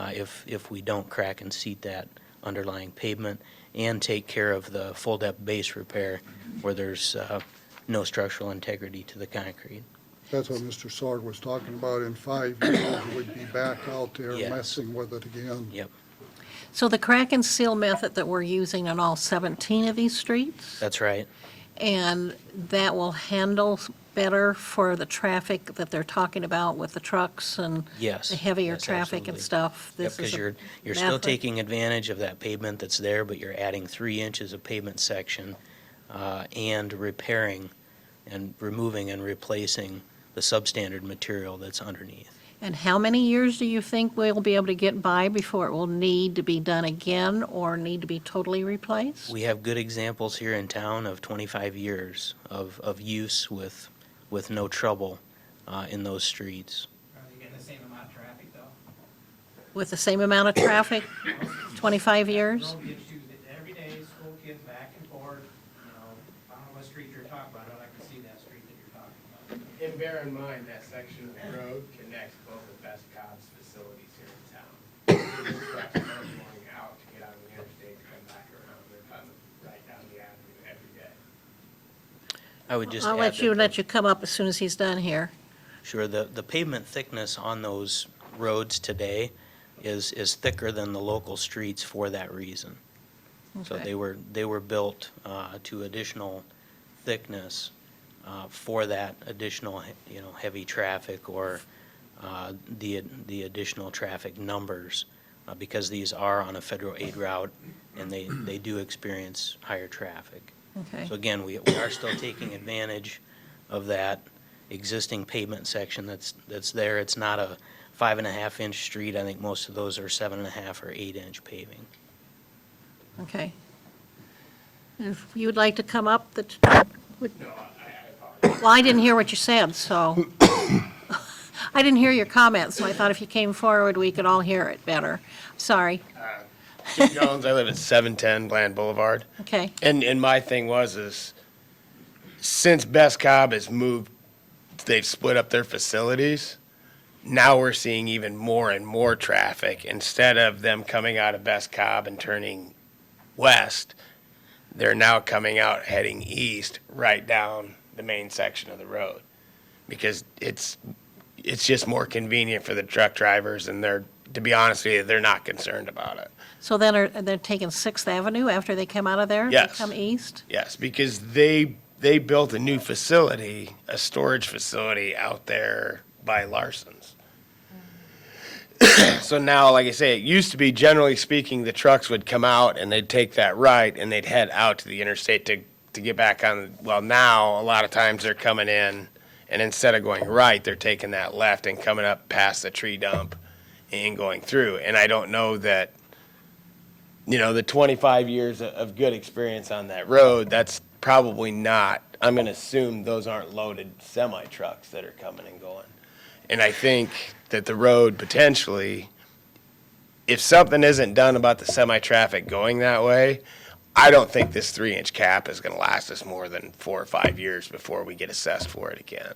if we don't crack and seat that underlying pavement and take care of the full depth base repair where there's no structural integrity to the concrete. That's what Mr. Sorg was talking about. In 5 years, we'd be back out there Yes. messing with it again. Yep, So the crack and seal method that we're using on all 17 of these streets, that's right. and that will handle better for the traffic that they're talking about with the trucks and Yes. the heavier Yes, traffic and absolutely. stuff. Yep, This is because a you're still method. taking advantage of that pavement that's there, but you're adding 3 inches of pavement section and repairing and removing and replacing the substandard material that's underneath. And how many years do you think we'll be able to get by before it will need to be done again or need to be totally replaced? We have good examples here in town of 25 years of use with no trouble in those streets. Are they getting the same amount of traffic though? With the same amount of traffic, 25 years? Road gets used every day, school kids back and forth, I don't know what street you're talking about, I'd like to see that street that you're talking about. And bear in mind, that section of the road connects both of Best Cobb's facilities here in town. Those trucks are going out to get on the interstate to come back around. They're coming right down the avenue every day. I would just I'll add let you come up as soon as he's done here. Sure, the pavement thickness on those roads today is thicker than the local streets for that reason. So Okay. they were built to additional thickness for that additional, heavy traffic or the additional traffic numbers because these are on a federal aid route and they do experience higher traffic. Okay. So again, we are still taking advantage of that existing pavement section that's there. It's not a 5.5 inch street. I think most of those are 7.5 or 8 inch paving. Okay. If you would like to come up, well, I didn't hear what you said, so. I didn't hear your comments, so I thought if you came forward, we could all hear it better. Sorry. Keith Jones, I live at 710 Bland Boulevard. Okay. And my thing is since Best Cobb has moved, they've split up their facilities. Now we're seeing even more and more traffic. Instead of them coming out of Best Cobb and turning west, they're now coming out heading east right down the main section of the road because it's just more convenient for the truck drivers, and to be honest with you, they're not concerned about it. So then they're taking 6th Avenue after they come out of there? Yes. They come east? Yes, because they built a new facility, a storage facility out there by Larson's. So now, like I say, it used to be, generally speaking, the trucks would come out and they'd take that right and they'd head out to the interstate to get back on. Well, now a lot of times they're coming in, and instead of going right, they're taking that left and coming up past the tree dump and going through. And I don't know that the 25 years of good experience on that road, that's probably not, I'm going to assume those aren't loaded semi-trucks that are coming and going. And I think that the road potentially, if something isn't done about the semi-traffic going that way, I don't think this 3-inch cap is going to last us more than 4 or 5 years before we get assessed for it again.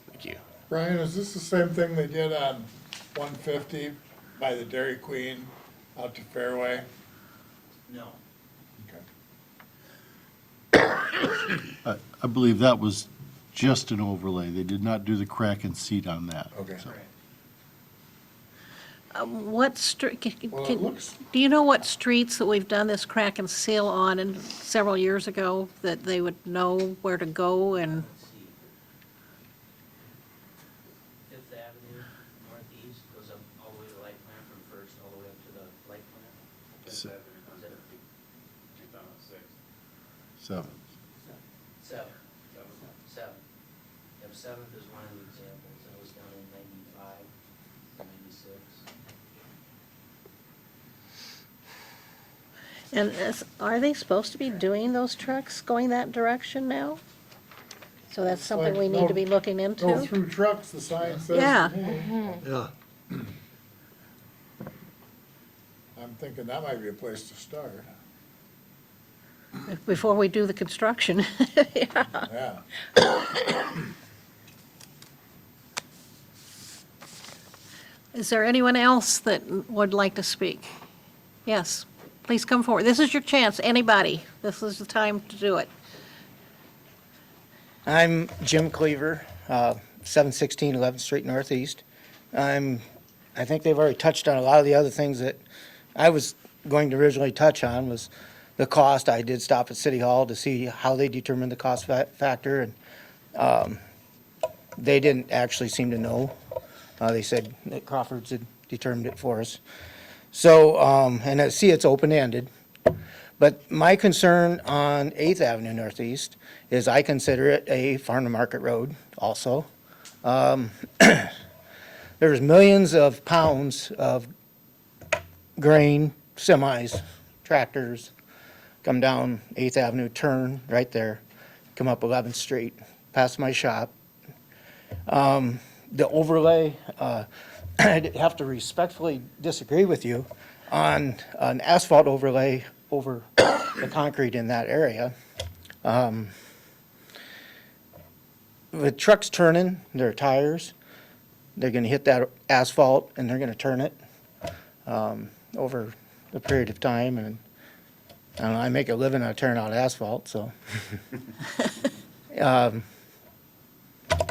Thank you. Brian, is this the same thing they did on 150 by the Dairy Queen out to Fairway? No. Okay. I believe that was just an overlay. They did not do the crack and seat on that. Okay. So, What street, Well, it looks, do you know what streets that we've done this crack and seal on and several years ago, that they would know where to go and? Fifth Avenue Northeast goes up all the way to Light Plant, from First all the way up to the Light Plant. Se- Seven. Seven. Seven. Yep, Seventh is one of the examples, and it was done in 95, 96. And are they supposed to be doing those trucks going that direction now? So that's something we need to be looking go into? through trucks, the sign says. Yeah. to me. Yeah. I'm thinking that might be a place to start. Before we do the construction. Yeah. Yeah. Is there anyone else that would like to speak? Yes, please come forward. This is your chance, anybody. This is the time to do it. I'm Jim Cleaver, 716 11th Street Northeast. I think they've already touched on a lot of the other things that I was going to originally touch on, was the cost. I did stop at City Hall to see how they determined the cost factor, and they didn't actually seem to know. They said that Crawford's had determined it for us. So, and I see it's open-ended. But my concern on 8th Avenue Northeast is I consider it a farm-to-market road also. There's millions of pounds of grain, semis, tractors, come down 8th Avenue, turn right there, come up 11th Street, past my shop. The overlay, I'd have to respectfully disagree with you on an asphalt overlay over the concrete in that area. With trucks turning their tires, they're gonna hit that asphalt and they're gonna turn it over a period of time, and I don't know, I make a living out of tearing out asphalt, so.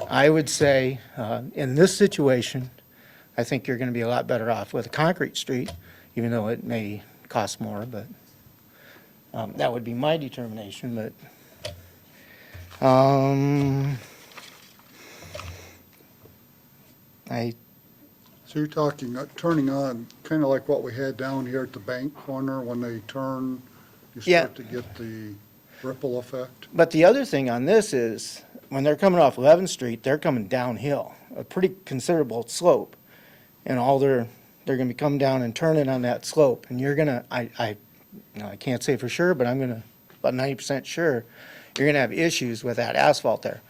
I would say, in this situation, I think you're gonna be a lot better off with a concrete street, even though it may cost more, but that would be my determination, but So you're talking, turning on, kind of like what we had down here at the bank corner, when they turn, you Yeah. start to get the ripple effect? But the other thing on this is, when they're coming off 11th Street, they're coming downhill, a pretty considerable slope. And they're gonna be coming down and turning on that slope, and you're gonna, I can't say for sure, but I'm gonna, about 90% sure, you're gonna have issues with that asphalt there.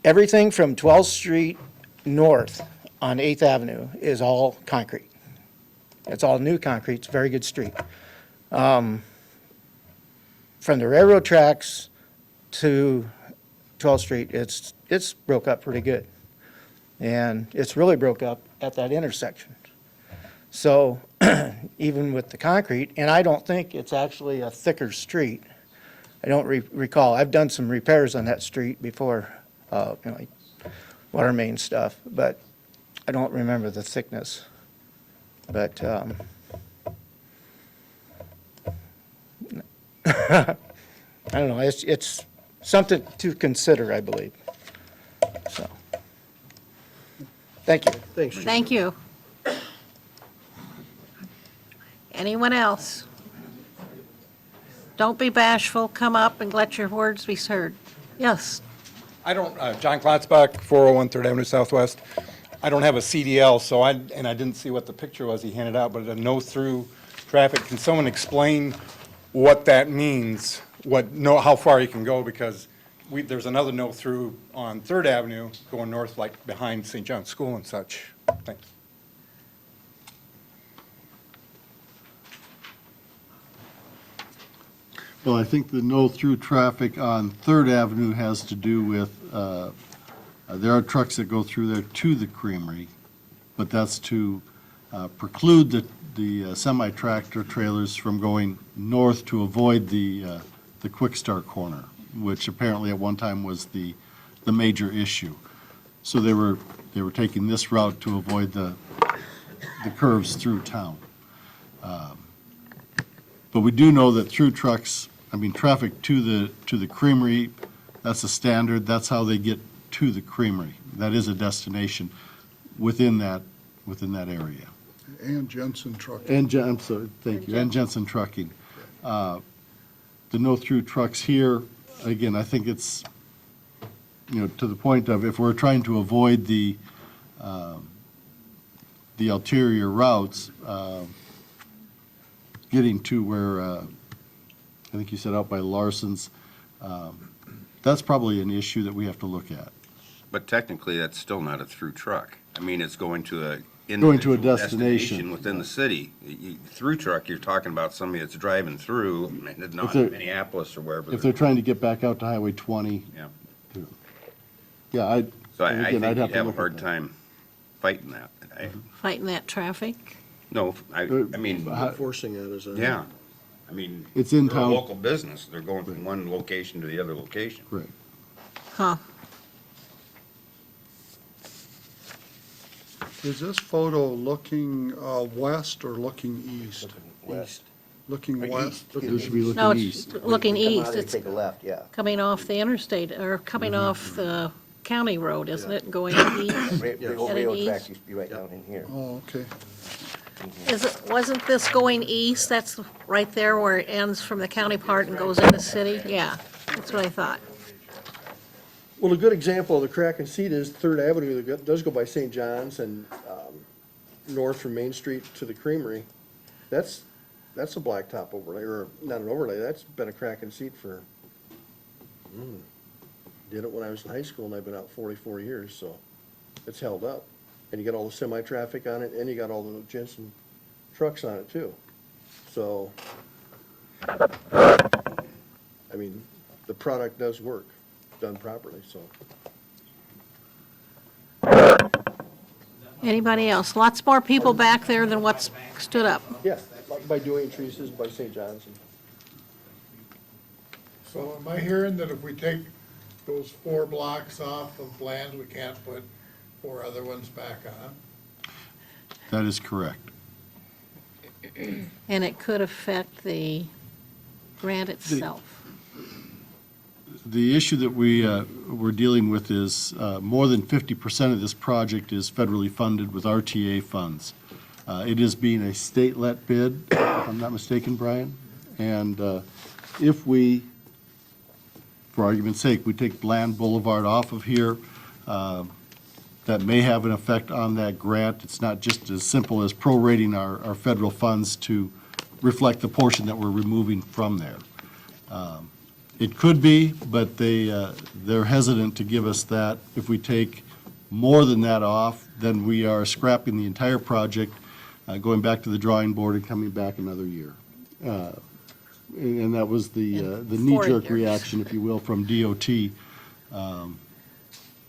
Everything from 12th Street north on 8th Avenue is all concrete. It's all new concrete, it's a very good street. From the railroad tracks to 12th Street, it's broke up pretty good. And it's really broke up at that intersection. So even with the concrete, and I don't think it's actually a thicker street. I don't recall, I've done some repairs on that street before, like water main stuff, but I don't remember the thickness. But I don't know, it's something to consider, I believe. So, thank you. Thanks, Jim. Thank you. Anyone else? Don't be bashful, come up and let your words be heard. Yes, John Klotzbach, 401 3rd Avenue Southwest. I don't have a CDL, so I didn't see what the picture was he handed out, but a no-through traffic. Can someone explain what that means? How far you can go? Because there's another no-through on Third Avenue going north, like behind St. John's School and such. Thanks. Well, I think the no-through traffic on Third Avenue has to do with, there are trucks that go through there to the creamery, but that's to preclude the semi-tractor trailers from going north to avoid the Quick Start corner, which apparently at one time was the major issue. So they were taking this route to avoid the curves through town. But we do know that through trucks, traffic to the creamery, that's a standard, that's how they get to the creamery. That is a destination within that area. And Jensen Trucking. I'm sorry, thank you, and Jensen Trucking. The no-through trucks here, again, I think it's, to the point of if we're trying to avoid the ulterior routes, getting to where, I think you said out by Larson's, that's probably an issue that we have to look at. But technically, that's still not a through truck. It's going to a Going to a individual destination. within the city. Through truck, you're talking about somebody that's driving through, not If they're- Minneapolis or wherever. If they're trying to get back out to Highway 20. Yeah. Yeah, So I again, think I'd you'd have to have a look at hard that. time fighting that. Fighting that traffic? No, I mean, Enforcing it as a. yeah. It's in they're a town. local business. They're going from one location to the other location. Right. Huh. Is this photo looking west or looking east? West. Looking west? It should be No, looking it's east. looking Come out east. and It's take a left, yeah. coming off the interstate, or coming off the county road, isn't it, going east? The old Heading railroad tracks east? used to be right down in here. Oh, okay. Wasn't this going east? That's right there where it ends from the county part and goes into city? Yeah, that's what I thought. Well, a good example of the crack and seat is Third Avenue that does go by St. John's and north from Main Street to the Creamery. That's a blacktop overlay, or not an overlay, that's been a crack and seat for, did it when I was in high school and I've been out 44 years, so it's held up. And you got all the semi-traffic on it and you got all the Jensen trucks on it too. So, the product does work, done properly, so. Anybody else? Lots more people back there than what's stood up. Yeah, like by Dewey and Teresa's, by St. John's. So am I hearing that if we take those 4 blocks off of Bland, we can't put 4 other ones back on? That is correct. And it could affect the grant itself. The issue that we're dealing with is more than 50% of this project is federally funded with RTA funds. It is being a state-let bid, if I'm not mistaken, Brian. And if we, for argument's sake, we take Bland Boulevard off of here, that may have an effect on that grant. It's not just as simple as prorating our federal funds to reflect the portion that we're removing from there. It could be, but they're hesitant to give us that. If we take more than that off, then we are scrapping the entire project, going back to the drawing board and coming back another year. And that was the knee-jerk years. reaction, if you will, from DOT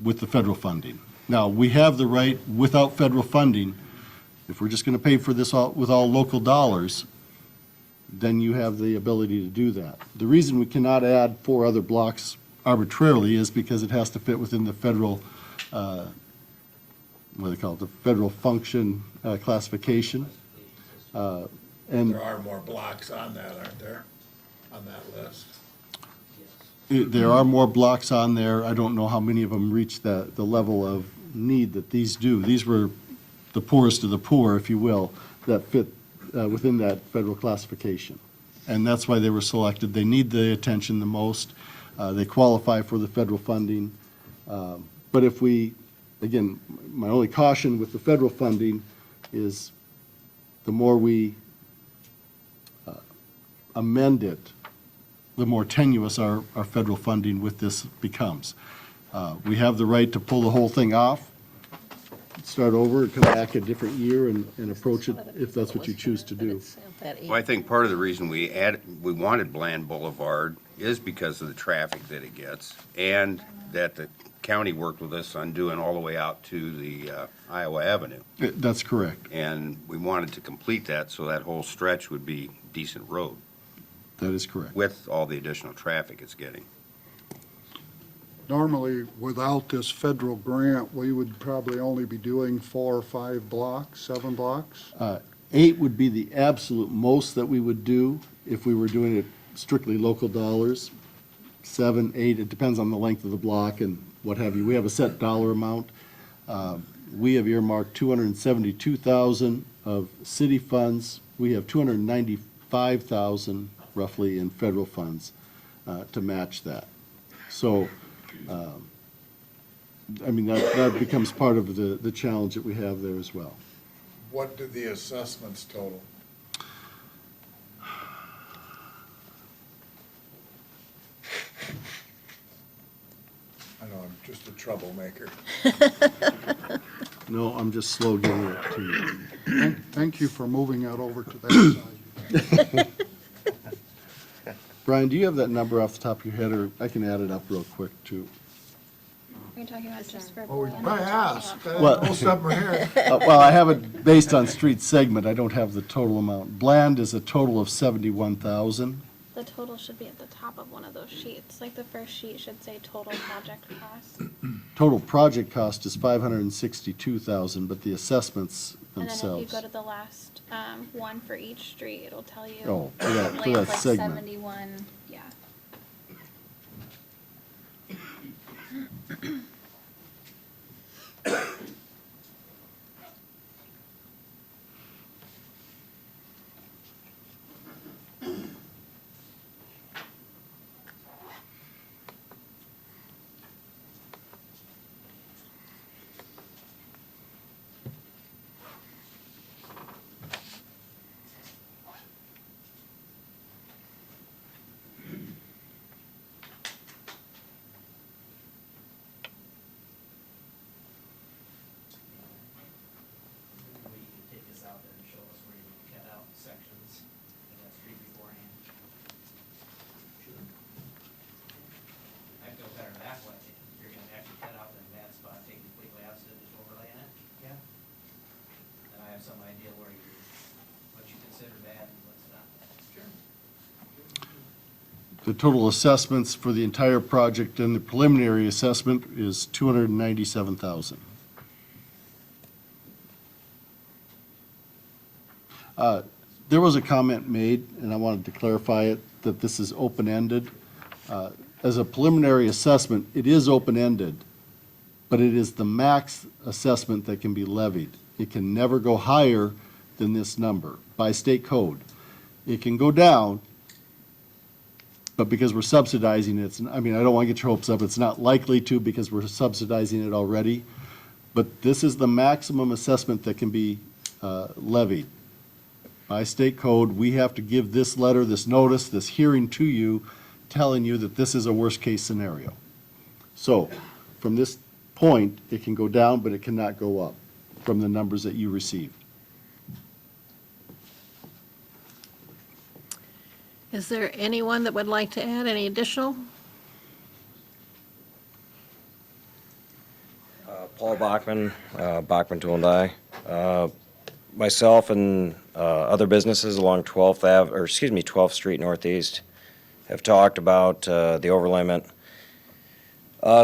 with the federal funding. Now, we have the right, without federal funding, if we're just going to pay for this with all local dollars, then you have the ability to do that. The reason we cannot add 4 other blocks arbitrarily is because it has to fit within the federal, what do they call it, the federal function classification. And There are more blocks on that, aren't there, on that list? there are more blocks on there. I don't know how many of them reach the level of need that these do. These were the poorest of the poor, if you will, that fit within that federal classification. And that's why they were selected. They need the attention the most. They qualify for the federal funding. But if we again, my only caution with the federal funding is the more we amend it, the more tenuous our federal funding with this becomes. We have the right to pull the whole thing off, start over, and come back a different year and approach it if that's what you choose to do. Well, I think part of the reason we wanted Bland Boulevard is because of the traffic that it gets, and that the county worked with us on doing all the way out to the Iowa Avenue. That's correct. And we wanted to complete that so that whole stretch would be decent road That is correct. with all the additional traffic it's getting. Normally, without this federal grant, we would probably only be doing 4 or 5 blocks, 7 blocks. 8 would be the absolute most that we would do if we were doing it strictly local dollars. 7, 8, it depends on the length of the block and what have you. We have a set dollar amount. We have earmarked 272,000 of city funds. We have 295,000 roughly in federal funds to match that. So, I mean, that becomes part of the challenge that we have there as well. What did the assessments total? I know, I'm just a troublemaker. No, I'm just slow getting it to you. Thank you for moving that over to that side. Brian, do you have that number off the top of your head, or I can add it up real quick, too? Are you talking about just for? Well, we might ask. Well- Most of them are here. Well, I have it based on street segment. I don't have the total amount. Bland is a total of 71,000. The total should be at the top of one of those sheets, like the first sheet should say total project cost. Total project cost is 562,000, but the assessments And then if themselves. you go to the last, one for each street, it'll tell you. Oh, for that- for Land's that like segment. 71, yeah. Maybe you could take this out there and show us where you cut out sections of that street beforehand. I feel better that way. You're gonna actually cut out the bad spot, take completely out instead of just overlaying it, yeah? Then I have some idea where you, what you consider bad and what's not. Sure. The total assessments for the entire project and the preliminary assessment is 297,000. There was a comment made, and I wanted to clarify it, that this is open-ended. As a preliminary assessment, it is open-ended, but it is the max assessment that can be levied. It can never go higher than this number by state code. It can go down, but because we're subsidizing it, I mean, I don't want to get your hopes up, it's not likely to because we're subsidizing it already, but this is the maximum assessment that can be levied. By state code, we have to give this letter, this notice, this hearing to you, telling you that this is a worst-case scenario. So, from this point, it can go down, but it cannot go up from the numbers that you received. Is there anyone that would like to add any additional? Paul Bachman, Bachman Tool and Die. Myself and other businesses along 12th Street Northeast have talked about the overlayment.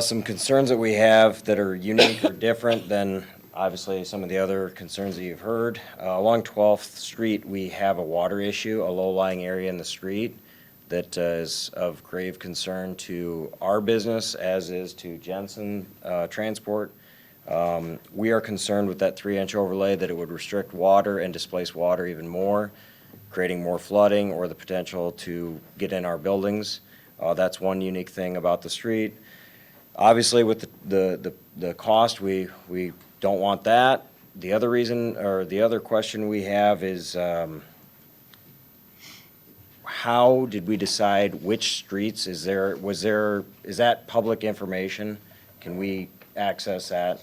Some concerns that we have that are unique or different than obviously some of the other concerns that you've heard. Along 12th Street, we have a water issue, a low-lying area in the street that is of grave concern to our business, as is to Jensen Transport. We are concerned with that 3-inch overlay that it would restrict water and displace water even more, creating more flooding or the potential to get in our buildings. That's one unique thing about the street. Obviously, with the cost, we don't want that. The other reason, or the other question we have is, how did we decide which streets? Is that public information? Can we access that?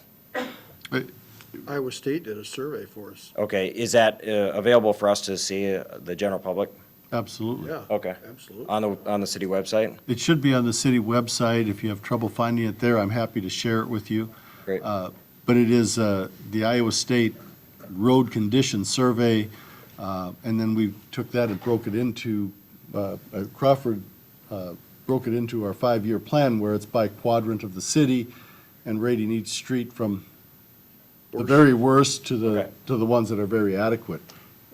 Iowa State did a survey for us. Okay, is that available for us to see, the general public? Absolutely. Yeah. Okay. Absolutely. On the city website? It should be on the city website. If you have trouble finding it there, I'm happy to share it with you. Great. But it is the Iowa State Road Condition Survey, and then we took that and broke it into, Crawford broke it into our 5-year plan where it's by quadrant of the city and rating each street from the very worst to the ones that are very adequate.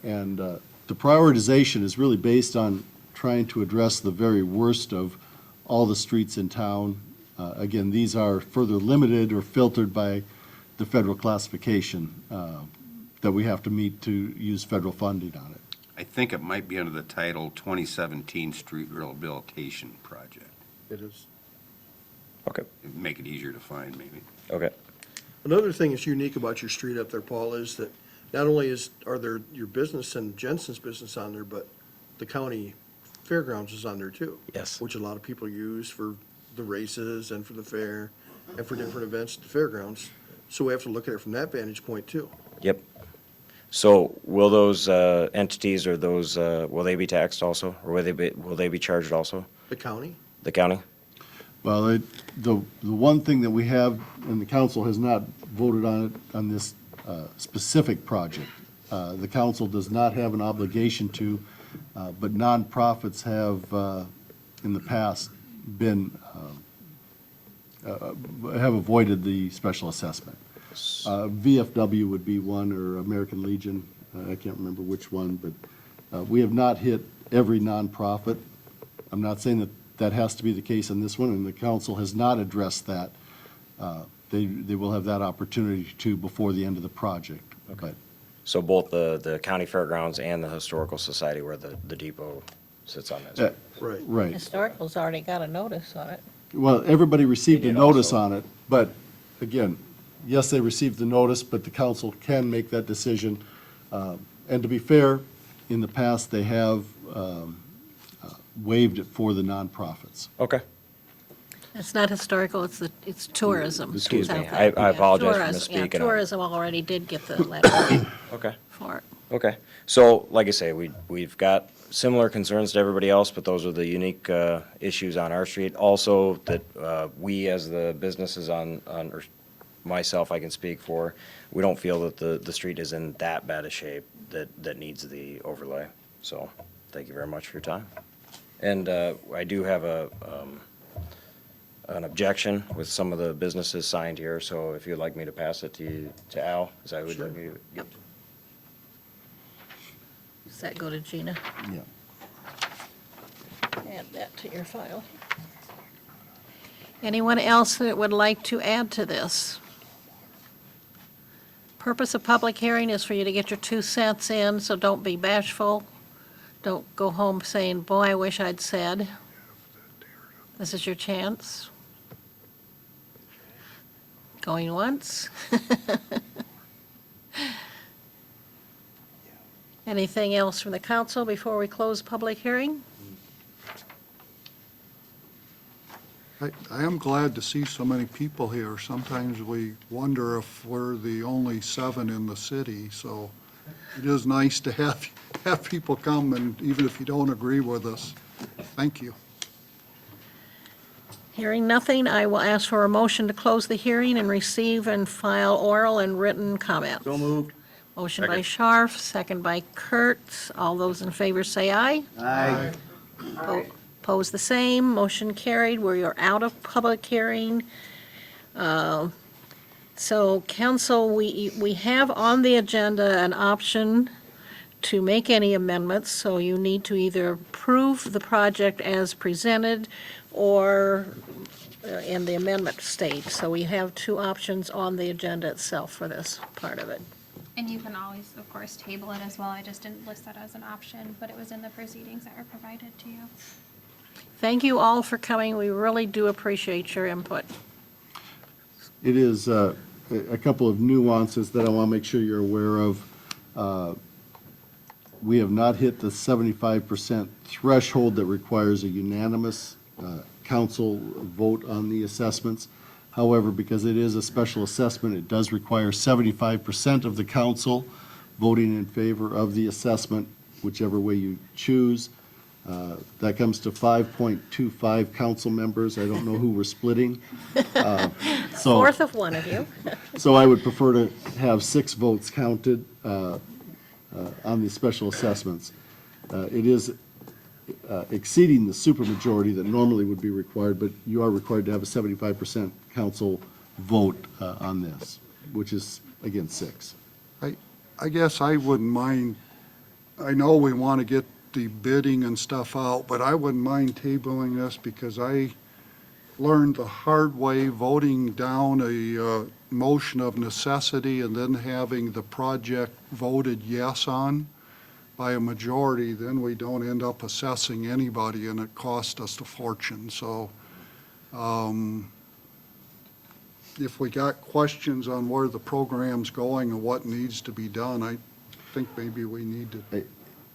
And the prioritization is really based on trying to address the very worst of all the streets in town. Again, these are further limited or filtered by the federal classification that we have to meet to use federal funding on it. I think it might be under the title 2017 Street Rehabilitation Project. It is. Okay. It'd make it easier to find, maybe. Okay. Another thing that's unique about your street up there, Paul, is that not only are there your business and Jensen's business on there, but the county fairgrounds is on there too. Yes. Which a lot of people use for the races and for the fair and for different events at the fairgrounds. So we have to look at it from that vantage point too. Yep. So will those entities or those, will they be taxed also? Or will they be charged also? The county? The county? Well, the one thing that we have, and the council has not voted on it, on this specific project, the council does not have an obligation to, but nonprofits have, in the past, have avoided the special assessment. VFW would be one, or American Legion, I can't remember which one, but we have not hit every nonprofit. I'm not saying that that has to be the case on this one, and the council has not addressed that. They will have that opportunity to before the end of the project. Okay. So both the county fairgrounds and the historical society where the depot sits on this? Right. Right. Historical's already got a notice on it. Well, everybody received They a did notice also. on it, but again, yes, they received the notice, but the council can make that decision. And to be fair, in the past, they have waived it for the nonprofits. Okay. It's not historical, it's tourism. Excuse me. It's out there. I apologize for Tourism, yeah, misspeaking on it. Tourism already did get the letter Okay. for it. Okay. So, like I say, we've got similar concerns to everybody else, but those are the unique issues on our street. Also, that we as the businesses or myself, I can speak for, we don't feel that the street is in that bad a shape that needs the overlay. So, thank you very much for your time. And I do have an objection with some of the businesses signed here, so if you'd like me to pass it to Al, is that what you? Yep. Does that go to Gina? Yeah. Add that to your file. Anyone else that would like to add to this? Purpose of public hearing is for you to get your 2 cents in, so don't be bashful. Don't go home saying, boy, I wish I'd said. This is your chance. Going once? Anything else from the council before we close public hearing? I am glad to see so many people here. Sometimes we wonder if we're the only 7 in the city, so it is nice to have people come, and even if you don't agree with us, thank you. Hearing nothing, I will ask for a motion to close the hearing and receive and file oral and written comments. So moved. Motion by Scharf, second by Kurtz. All those in favor say aye. Aye. Opposed, the same. Motion carried. We are out of public hearing. So, council, we have on the agenda an option to make any amendments, so you need to either approve the project as presented or in the amendment state. So we have 2 options on the agenda itself for this part of it. And you can always, of course, table it as well. I just didn't list that as an option, but it was in the proceedings that were provided to you. Thank you all for coming. We really do appreciate your input. It is a couple of nuances that I want to make sure you're aware of. We have not hit the 75% threshold that requires a unanimous council vote on the assessments. However, because it is a special assessment, it does require 75% of the council voting in favor of the assessment, whichever way you choose. That comes to 5.25 council members. I don't know who we're splitting. So- Fourth of one of you. So I would prefer to have 6 votes counted on the special assessments. It is exceeding the supermajority that normally would be required, but you are required to have a 75% council vote on this, which is, again, 6. I guess I wouldn't mind, I know we want to get the bidding and stuff out, but I wouldn't mind tabling this because I learned the hard way voting down a motion of necessity and then having the project voted yes on by a majority, then we don't end up assessing anybody and it costs us a fortune. So if we got questions on where the program's going and what needs to be done, I think maybe we need to.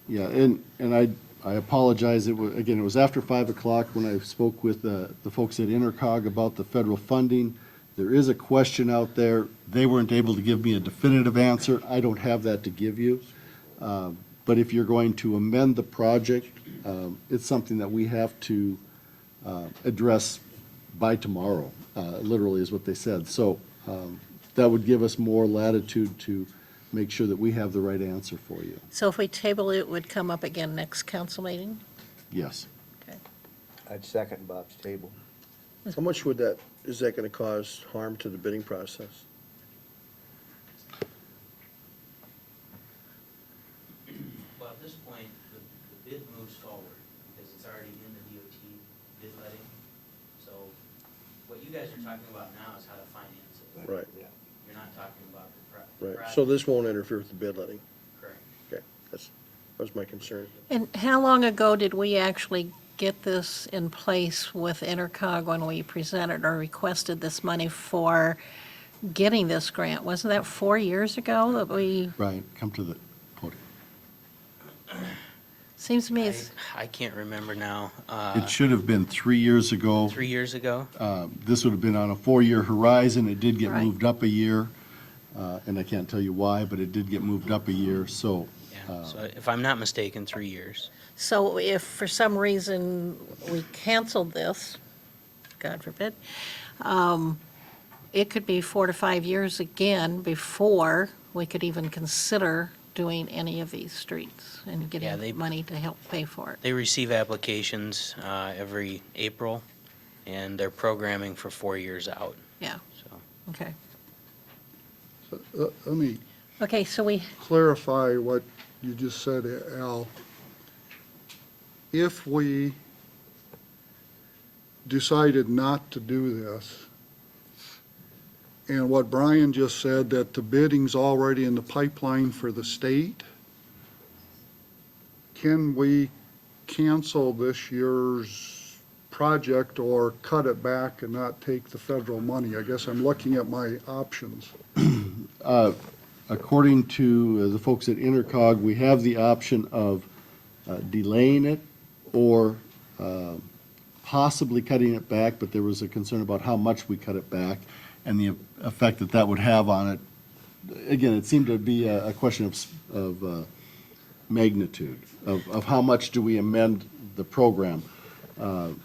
Yeah, and I apologize, it was after 5 o'clock when I spoke with the folks at Intercog about the federal funding. There is a question out there. They weren't able to give me a definitive answer. I don't have that to give you. But if you're going to amend the project, it's something that we have to address by tomorrow, literally is what they said. So that would give us more latitude to make sure that we have the right answer for you. So if we table it, it would come up again next council meeting? Yes. Okay. I'd second Bob's table. How much is that going to cause harm to the bidding process? Well, at this point, the bid moves forward because it's already in the DOT bid letting. So what you guys are talking about now is how to finance it. Right. You're not talking about the Right, project. so this won't interfere with the bid letting? Correct. Okay, that was my concern. And how long ago did we actually get this in place with Intercog when we presented or requested this money for getting this grant? Wasn't that 4 years ago that we, Brian, come to the podium. seems to me it's, I can't remember now. It should have been 3 years ago. 3 years ago? This would have been on a 4-year horizon. It did get Right. moved up a year, and I can't tell you why, but it did get moved up a year, so. Yeah, so if I'm not mistaken, 3 years. so if for some reason we canceled this, God forbid, it could be 4 to 5 years again before we could even consider doing any of these streets and Yeah, getting money to help pay for it. They receive applications every April, and they're programming for 4 years out. Yeah, So okay. So, let me Okay, so we, clarify what you just said, Al. If we decided not to do this, and what Brian just said, that the bidding's already in the pipeline for the state, can we cancel this year's project or cut it back and not take the federal money? I guess I'm looking at my options. According to the folks at Intercog, we have the option of delaying it or possibly cutting it back, but there was a concern about how much we cut it back and the effect that that would have on it. Again, it seemed to be a question of magnitude, of how much do we amend the program. The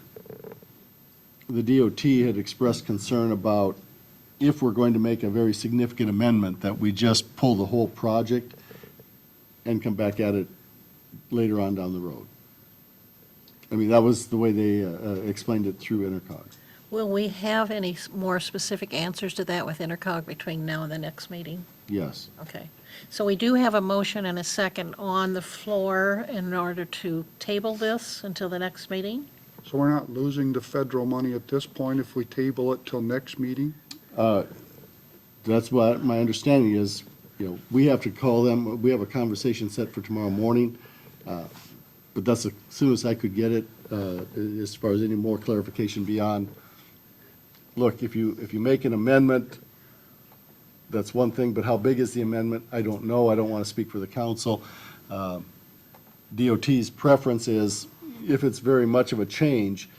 DOT had expressed concern about if we're going to make a very significant amendment, that we just pull the whole project and come back at it later on down the road. I mean, that was the way they explained it through Intercog. will we have any more specific answers to that with Intercog between now and the next meeting? Yes. Okay. So we do have a motion and a second on the floor in order to table this until the next meeting? So we're not losing the federal money at this point if we table it till next meeting? That's what my understanding is. We have to call them, we have a conversation set for tomorrow morning, but that's as soon as I could get it, as far as any more clarification beyond, look, if you make an amendment, that's one thing, but how big is the amendment? I don't know. I don't want to speak for the council. DOT's preference is, if it's very much of a change,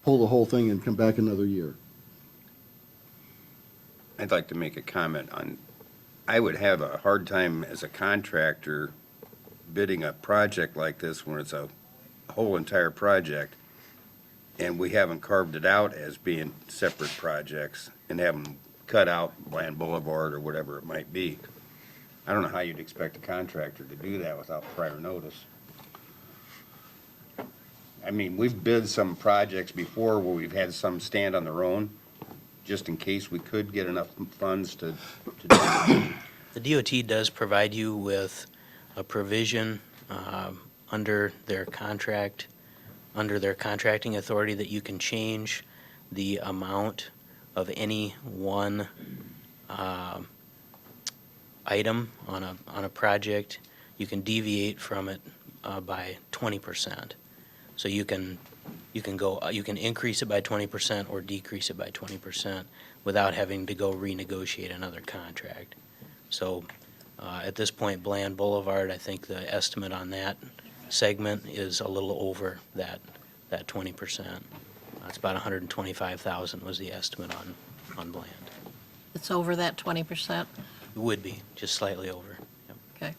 pull the whole thing and come back another year. I'd like to make a comment on, I would have a hard time as a contractor bidding a project like this when it's a whole entire project and we haven't carved it out as being separate projects and have them cut out Bland Boulevard or whatever it might be. I don't know how you'd expect a contractor to do that without prior notice. I mean, we've bid some projects before where we've had some stand on their own, just in case we could get enough funds to do it. The DOT does provide you with a provision under their contract, under their contracting authority, that you can change the amount of any one item on a project. You can deviate from it by 20%. So you can increase it by 20% or decrease it by 20% without having to go renegotiate another contract. So at this point, Bland Boulevard, I think the estimate on that segment is a little over that 20%. It's about 125,000 was the estimate on Bland. It's over that 20%? It would be, just slightly over. Yep. Okay.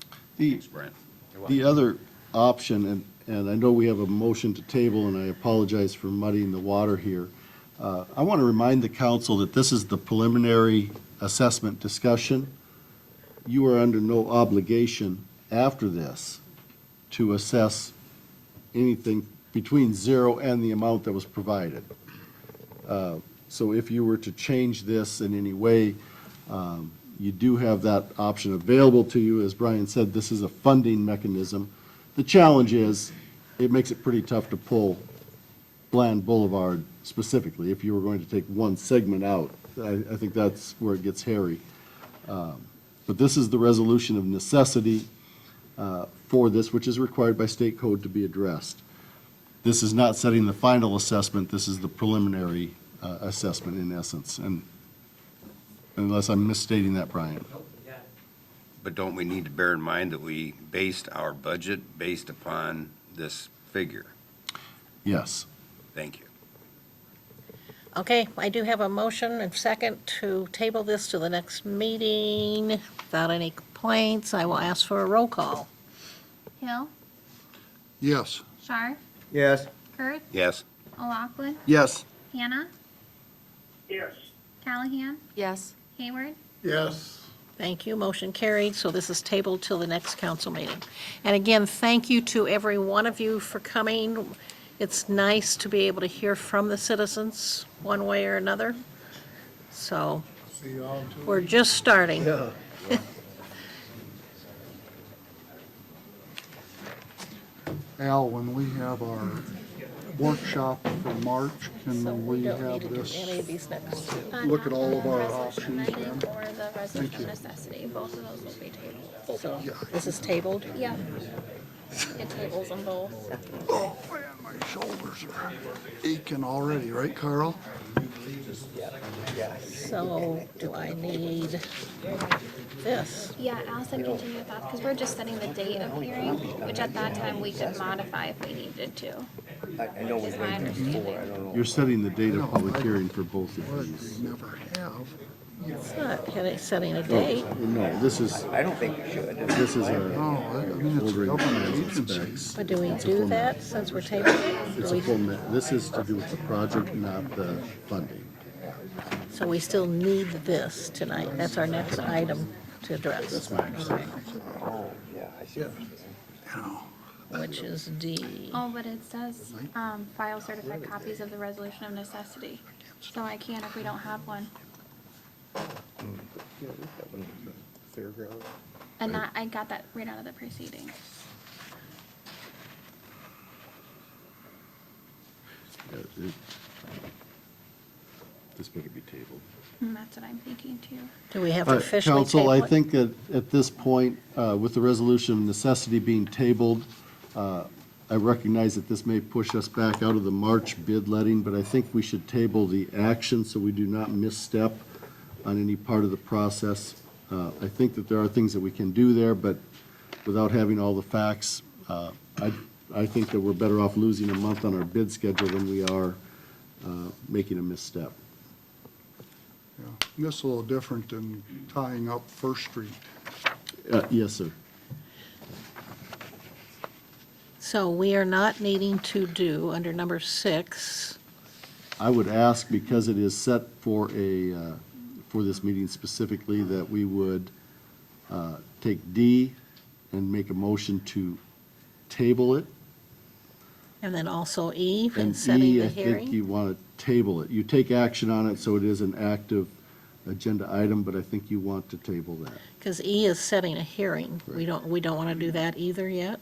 The other option, and I know we have a motion to table, and I apologize for muddying the water here. I want to remind the council that this is the preliminary assessment discussion. You are under no obligation after this to assess anything between zero and the amount that was provided. So if you were to change this in any way, you do have that option available to you. As Brian said, this is a funding mechanism. The challenge is, it makes it pretty tough to pull Bland Boulevard specifically. If you were going to take one segment out, I think that's where it gets hairy. But this is the resolution of necessity for this, which is required by state code to be addressed. This is not setting the final assessment, this is the preliminary assessment in essence, and unless I'm misstating that, Brian. But don't we need to bear in mind that we based our budget based upon this figure? Yes. Thank you. Okay, I do have a motion and second to table this to the next meeting. Without any complaints, I will ask for a roll call. Hill, Yes. Shar, Yes. Kurth, Yes. O'Loughlin, Yes. Hannah, Yes. Callahan, Yes. Hayward. Yes. Thank you, motion carried, so this is tabled till the next council meeting. And again, thank you to every one of you for coming. It's nice to be able to hear from the citizens one way or another. So, See you all in 2 we're weeks. just starting. Al, when we have our workshop for March, can we Don't need have to do this, any of these next two. look at all of our Resolution options 90 then? or the resolution of you. necessity, both of those will be tabled. So, this is tabled. Yeah. It tables them both. Oh, man, my shoulders are aching already, right, Carl? So, do I need this? Yeah, Allison continue with that, because we're just setting the date of hearing, which at that time we could modify if we needed to. I know Is my understanding. You're setting the date of public hearing for both of But these. we never have. It's not setting a date. No, this is, I don't think we should. this is No, I mean, it's a ordering government plans and agency. specs. But do we do that since we're tabling it? It's Do a we- full, this is to do with the project, not the funding. So we still need this tonight. That's our next item to address. That's my understanding. Oh, yeah, I see. Which is D. Oh, but it says, file certified copies of the resolution of necessity. So I can if we don't have one. Fairground. And that, I got that right out of the proceedings. This better be tabled. And that's what I'm thinking too. Do we have to officially Council, table I it? think that at this point, with the resolution of necessity being tabled, I recognize that this may push us back out of the March bid letting, but I think we should table the action so we do not misstep on any part of the process. I think that there are things that we can do there, but without having all the facts, I think that we're better off losing a month on our bid schedule than we are making a misstep. Yeah. This is a little different than tying up First Street. Yes, sir. So we are not needing to do, under number 6, I would ask, because it is set for for this meeting specifically, that we would take D and make a motion to table it. and then also E, for And setting E, the I think hearing. you want to table it. You take action on it, so it is an active agenda item, but I think you want to table that. Because E is setting a hearing. We don't want to do that either yet,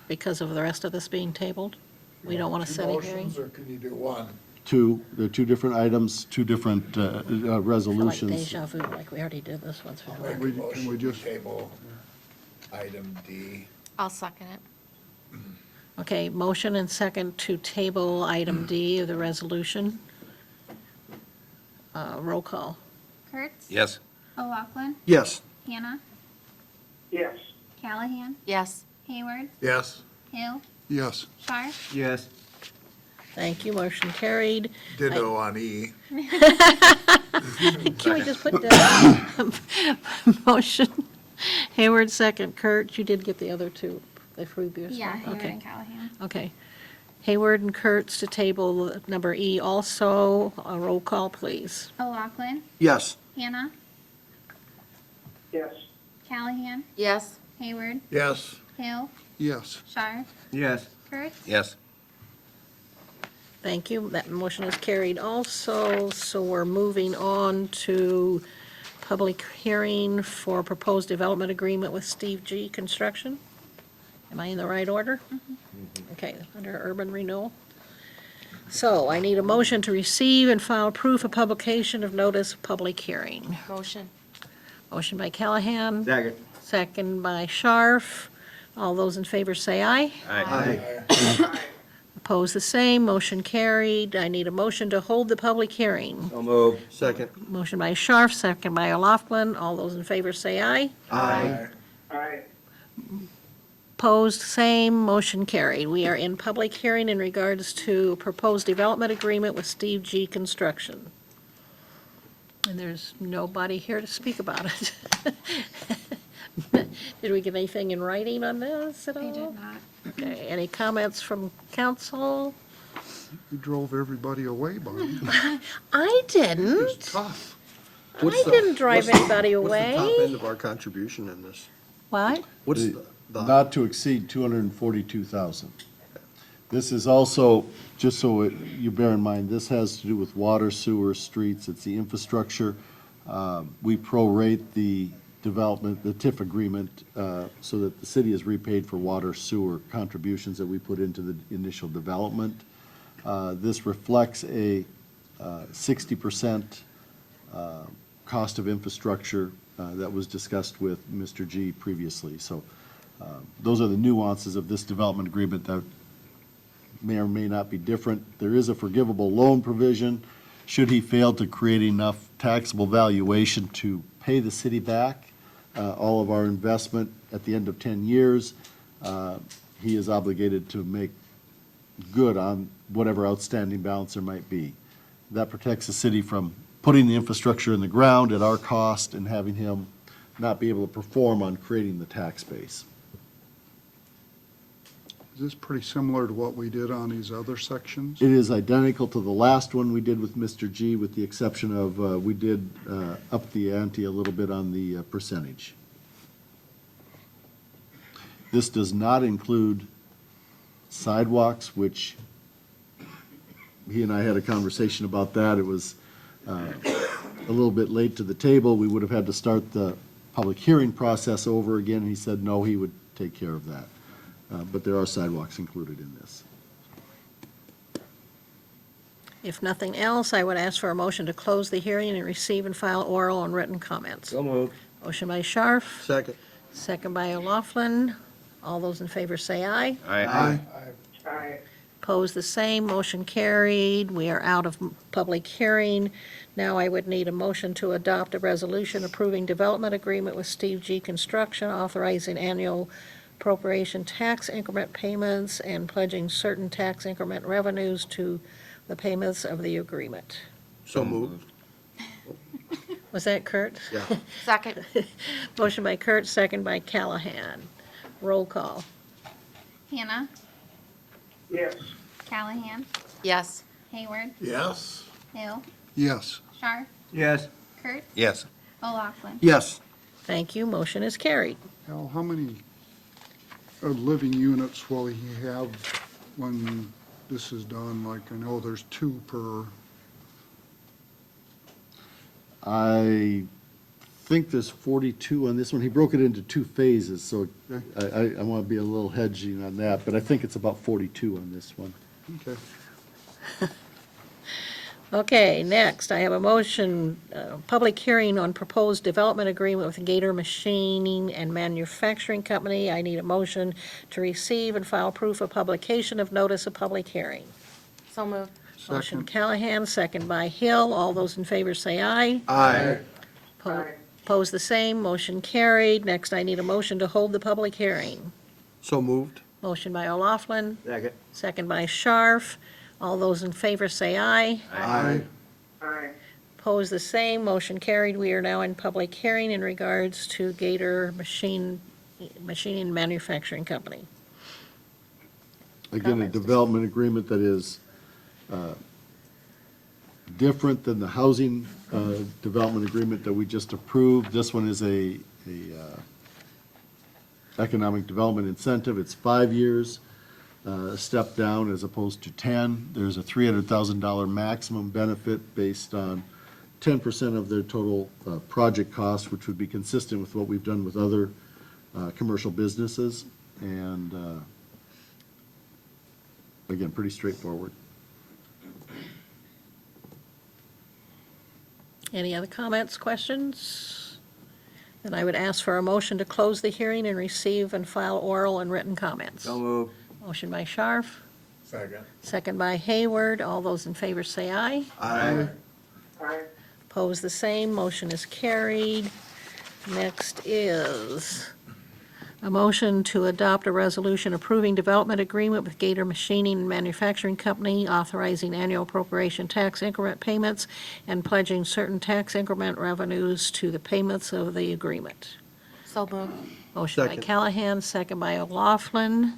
because of the rest of this being tabled. We don't want to set a Two hearing. motions, or can you do one? They're two different items, two different I feel like resolutions. deja vu, like we already did this once I'll before. make a motion to table item D. I'll second it. Okay, motion and second to table item D of the resolution. Roll call. Kurtz? Yes. O'Loughlin? Yes. Hannah? Yes. Callahan? Yes. Hayward? Yes. Hill? Yes. Scharf? Yes. Thank you, motion carried. Ditto on E. Can we just put down motion? Hayward, second. Kurt, you did get the other two. They approved yours? Yeah, Hayward Okay. and Callahan. Okay. Hayward and Kurtz to table number E also. A roll call, please. O'Loughlin? Yes. Hannah? Yes. Callahan? Yes. Hayward? Yes. Hill? Yes. Scharf? Yes. Kurtz? Yes. Thank you. That motion is carried also. So we're moving on to public hearing for proposed development agreement with Steve G. Construction. Am I in the right order? Okay, under urban renewal. So I need a motion to receive and file proof of publication of notice of public hearing. Motion. Motion by Callahan, Second. second by Scharf. All those in favor say aye. Aye. Opposed, the same. Motion carried. I need a motion to hold the public hearing. So move. Second. Motion by Scharf, second by O'Loughlin. All those in favor say aye. Aye. Aye. Opposed, same. Motion carried. We are in public hearing in regards to proposed development agreement with Steve G. Construction. And there's nobody here to speak about it. Did we get anything in writing on this at all? I did not. Okay, any comments from council? You drove everybody away, Bonnie. I didn't. It's tough. I didn't drive anybody away. What's the top end of our contribution in this? What? What's The- the, Not to exceed 242,000. This is also, just so you bear in mind, this has to do with water, sewer, streets, it's the infrastructure. We prorate the development, the TIF agreement, so that the city is repaid for water, sewer contributions that we put into the initial development. This reflects a 60% cost of infrastructure that was discussed with Mr. G previously. So those are the nuances of this development agreement that may or may not be different. There is a forgivable loan provision. Should he fail to create enough taxable valuation to pay the city back all of our investment at the end of 10 years, he is obligated to make good on whatever outstanding balance there might be. That protects the city from putting the infrastructure in the ground at our cost and having him not be able to perform on creating the tax base. Is this pretty similar to what we did on these other sections? It is identical to the last one we did with Mr. G, with the exception of, we did up the ante a little bit on the percentage. This does not include sidewalks, which he and I had a conversation about that. It was a little bit late to the table. We would have had to start the public hearing process over again. He said, no, he would take care of that. But there are sidewalks included in this. If nothing else, I would ask for a motion to close the hearing and receive and file oral and written comments. so move. Motion by Scharf, Second. second by O'Loughlin. All those in favor say aye. Aye. Aye. Opposed, the same, motion carried. We are out of public hearing. Now I would need a motion to adopt a resolution approving development agreement with Steve G. Construction, authorizing annual appropriation tax increment payments and pledging certain tax increment revenues to the payments of the agreement. So moved. Was that Kurt? Yeah. Second. Motion by Kurt, second by Callahan. Roll call. Hannah, Yes. Callahan, Yes. Hayward, Yes? Hill, Yes. Shar, Yes. Kurt, Yes. O'Loughlin. Yes. Thank you, motion is carried. Al, how many living units will he have when this is done? Like, I know there's 2 per, I think there's 42 on this one. He broke it into 2 phases, so I want to be a little hedging on that, but I think it's about 42 on this one. okay. Okay, next, I have a motion, public hearing on proposed development agreement with Gator Machining and Manufacturing Company. I need a motion to receive and file proof of publication of notice of public hearing. So moved. Motion Second. Callahan, second by Hill. All those in favor say aye. Aye. Pose the same, motion carried. Next, I need a motion to hold the public hearing. So moved. Motion by O'Loughlin, Second. second by Scharf. All those in favor say aye. Aye. Aye. Pose the same, motion carried. We are now in public hearing in regards to Gator Machining and Manufacturing Company. Again, a Comments? development agreement that is different than the housing development agreement that we just approved. This one is a economic development incentive. It's 5 years, a step down as opposed to 10. There's a $300,000 maximum benefit based on 10% of their total project cost, which would be consistent with what we've done with other commercial businesses. And again, pretty straightforward. Any other comments, questions? Then I would ask for a motion to close the hearing and receive and file oral and written comments. So moved. Motion by Scharf, Second. second by Hayward. All those in favor say aye. Aye. Aye. Opposed, the same. Motion is carried. Next is a motion to adopt a resolution approving development agreement with Gator Machining and Manufacturing Company, authorizing annual appropriation tax increment payments and pledging certain tax increment revenues to the payments of the agreement. So moved. Motion by Second. Callahan, second by O'Loughlin.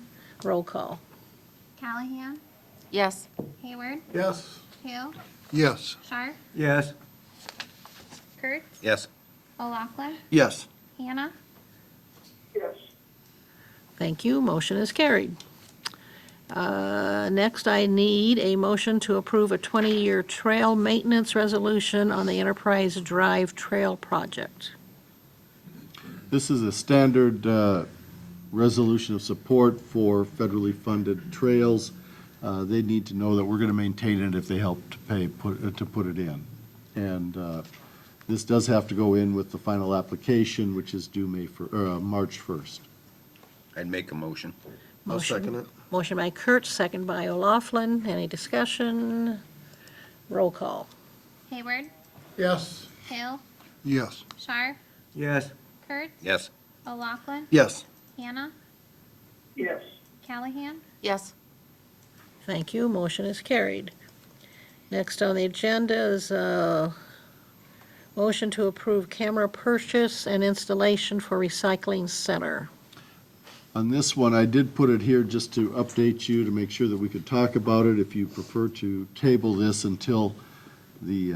Roll call. Callahan, Yes. Hayward, Yes? Hill, Yes. Shar, Yes. Kurt, Yes. O'Loughlin, Yes. Hannah, Yes. Thank you. Motion is carried. Next, I need a motion to approve a 20-year trail maintenance resolution on the Enterprise Drive Trail Project. This is a standard resolution of support for federally funded trails. They need to know that we're going to maintain it if they help to put it in. And this does have to go in with the final application, which is due March 1st. I'd make a motion. I'll second it. Motion by Kurt, second by O'Loughlin. Any discussion? Roll call. Hayward, Yes? Hill, Yes. Shar, Yes. Kurt, Yes. O'Loughlin, Yes. Hannah, Yes. Callahan, Yes. Thank you. Motion is carried. Next on the agenda is a motion to approve camera purchase and installation for recycling center. On this one, I did put it here just to update you, to make sure that we could talk about it. If you prefer to table this until the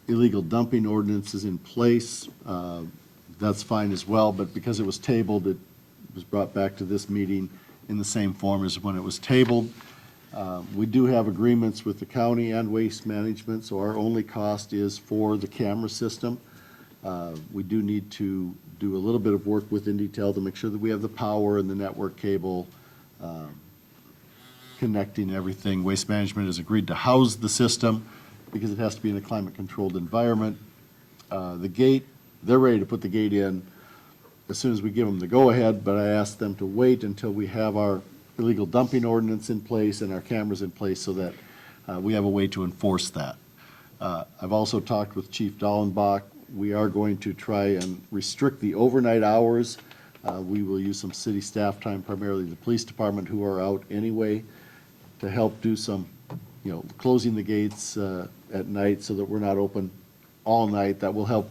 illegal dumping ordinance is in place, that's fine as well. But because it was tabled, it was brought back to this meeting in the same form as when it was tabled. We do have agreements with the county and Waste Management, so our only cost is for the camera system. We do need to do a little bit of work with Indytel to make sure that we have the power and the network cable connecting everything. Waste Management has agreed to house the system because it has to be in a climate-controlled environment. The gate, they're ready to put the gate in as soon as we give them the go-ahead, but I asked them to wait until we have our illegal dumping ordinance in place and our cameras in place so that we have a way to enforce that. I've also talked with Chief Dallenbach. We are going to try and restrict the overnight hours. We will use some city staff time, primarily the police department, who are out anyway, to help do some, closing the gates at night so that we're not open all night. That will help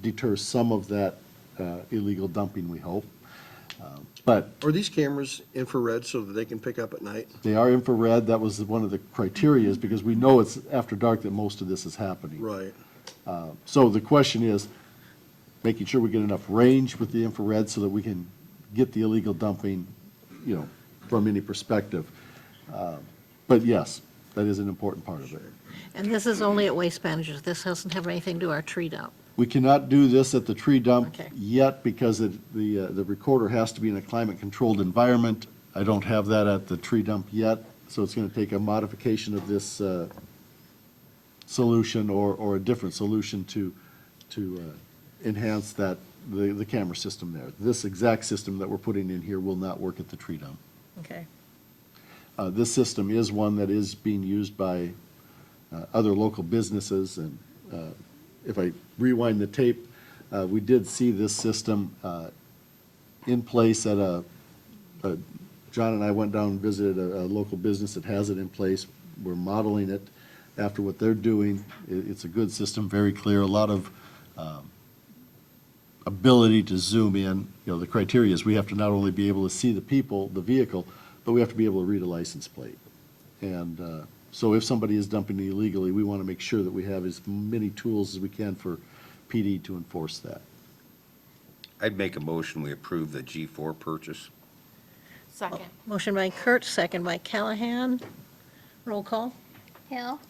deter some of that illegal dumping, we hope. But Are these cameras infrared so that they can pick up at night? they are infrared. That was one of the criterias, because we know it's after dark that most of this is happening. Right. So the question is, making sure we get enough range with the infrared so that we can get the illegal dumping, from any perspective. But yes, that is an important part of it. And this is only at Waste Managers. This doesn't have anything to do with our tree dump. We cannot do this at the tree dump Okay. yet because the recorder has to be in a climate-controlled environment. I don't have that at the tree dump yet, so it's going to take a modification of this solution or a different solution to enhance that, the camera system there. This exact system that we're putting in here will not work at the tree dump. Okay. This system is one that is being used by other local businesses, and if I rewind the tape, we did see this system in place at John and I went down and visited a local business that has it in place. We're modeling it after what they're doing. It's a good system, very clear, a lot of ability to zoom in. The criteria is we have to not only be able to see the people, the vehicle, but we have to be able to read a license plate. And so if somebody is dumping illegally, we want to make sure that we have as many tools as we can for PD to enforce that. I'd make a motion, we approve the G4 purchase. Second. Motion by Kurt, second by Callahan. Roll call. Hill,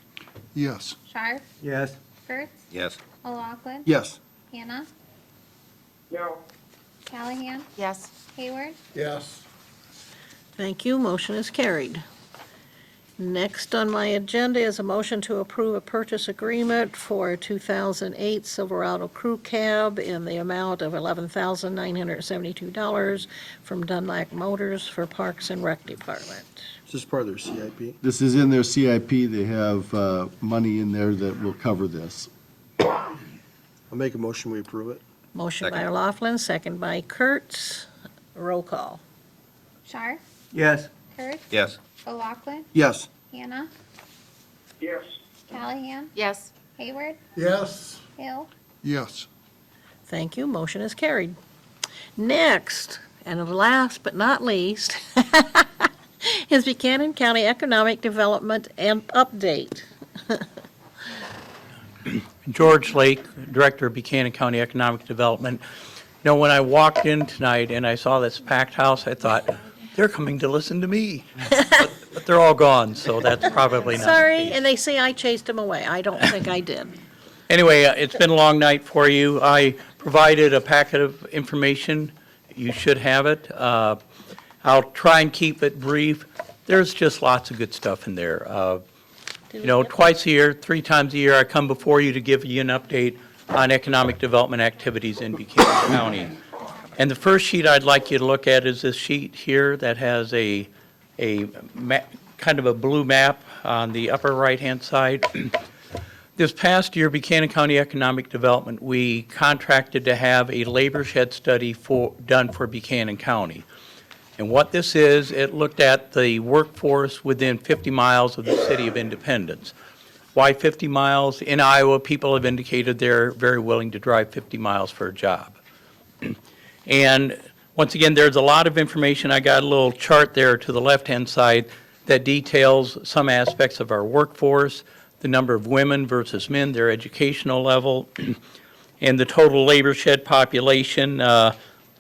Yes. Sharp, Yes. Kurtz, Yes. O'Loughlin. Yes. Hannah, No. Callahan, Yes. Hayward, Yes. Thank you. Motion is carried. Next on my agenda is a motion to approve a purchase agreement for a 2008 Silverado Crew Cab in the amount of $11,972 from Dunlap Motors for Parks and Rec Department. Is this part of their CIP? This is in their CIP. They have money in there that will cover this. I'll make a motion, we approve it. Motion by Second. O'Loughlin, second by Kurtz. Roll call. Sharp, Yes. Kurtz, Yes. O'Loughlin, Yes. Hannah, Yes. Callahan, Yes. Hayward, Yes. Hill, Yes. Thank you. Motion is carried. Next, and last but not least, is Buchanan County Economic Development and Update. George Lake, Director of Buchanan County Economic Development. When I walked in tonight and I saw this packed house, I thought, they're coming to listen to me. But they're all gone, so that's probably not the Sorry, case. and they say I chased him away. I don't think I did. Anyway, it's been a long night for you. I provided a packet of information. You should have it. I'll try and keep it brief. There's just lots of good stuff in there. Twice a year, 3 times a year, I come before you to give you an update on economic development activities in Buchanan County. And the first sheet I'd like you to look at is this sheet here that has a kind of a blue map on the upper right-hand side. This past year, Buchanan County Economic Development, we contracted to have a labor shed study done for Buchanan County. And what this is, it looked at the workforce within 50 miles of the city of Independence. Why 50 miles? In Iowa, people have indicated they're very willing to drive 50 miles for a job. And once again, there's a lot of information. I got a little chart there to the left-hand side that details some aspects of our workforce, the number of women versus men, their educational level, and the total labor shed population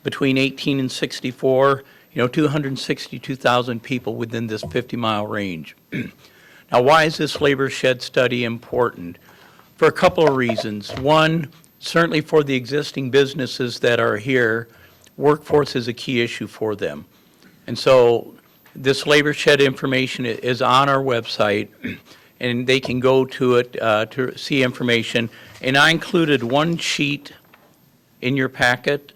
between 18 and 64, 262,000 people within this 50-mile range. Now, why is this labor shed study important? For a couple of reasons. One, certainly for the existing businesses that are here, workforce is a key issue for them. And so this labor shed information is on our website, and they can go to it to see information. And I included one sheet in your packet.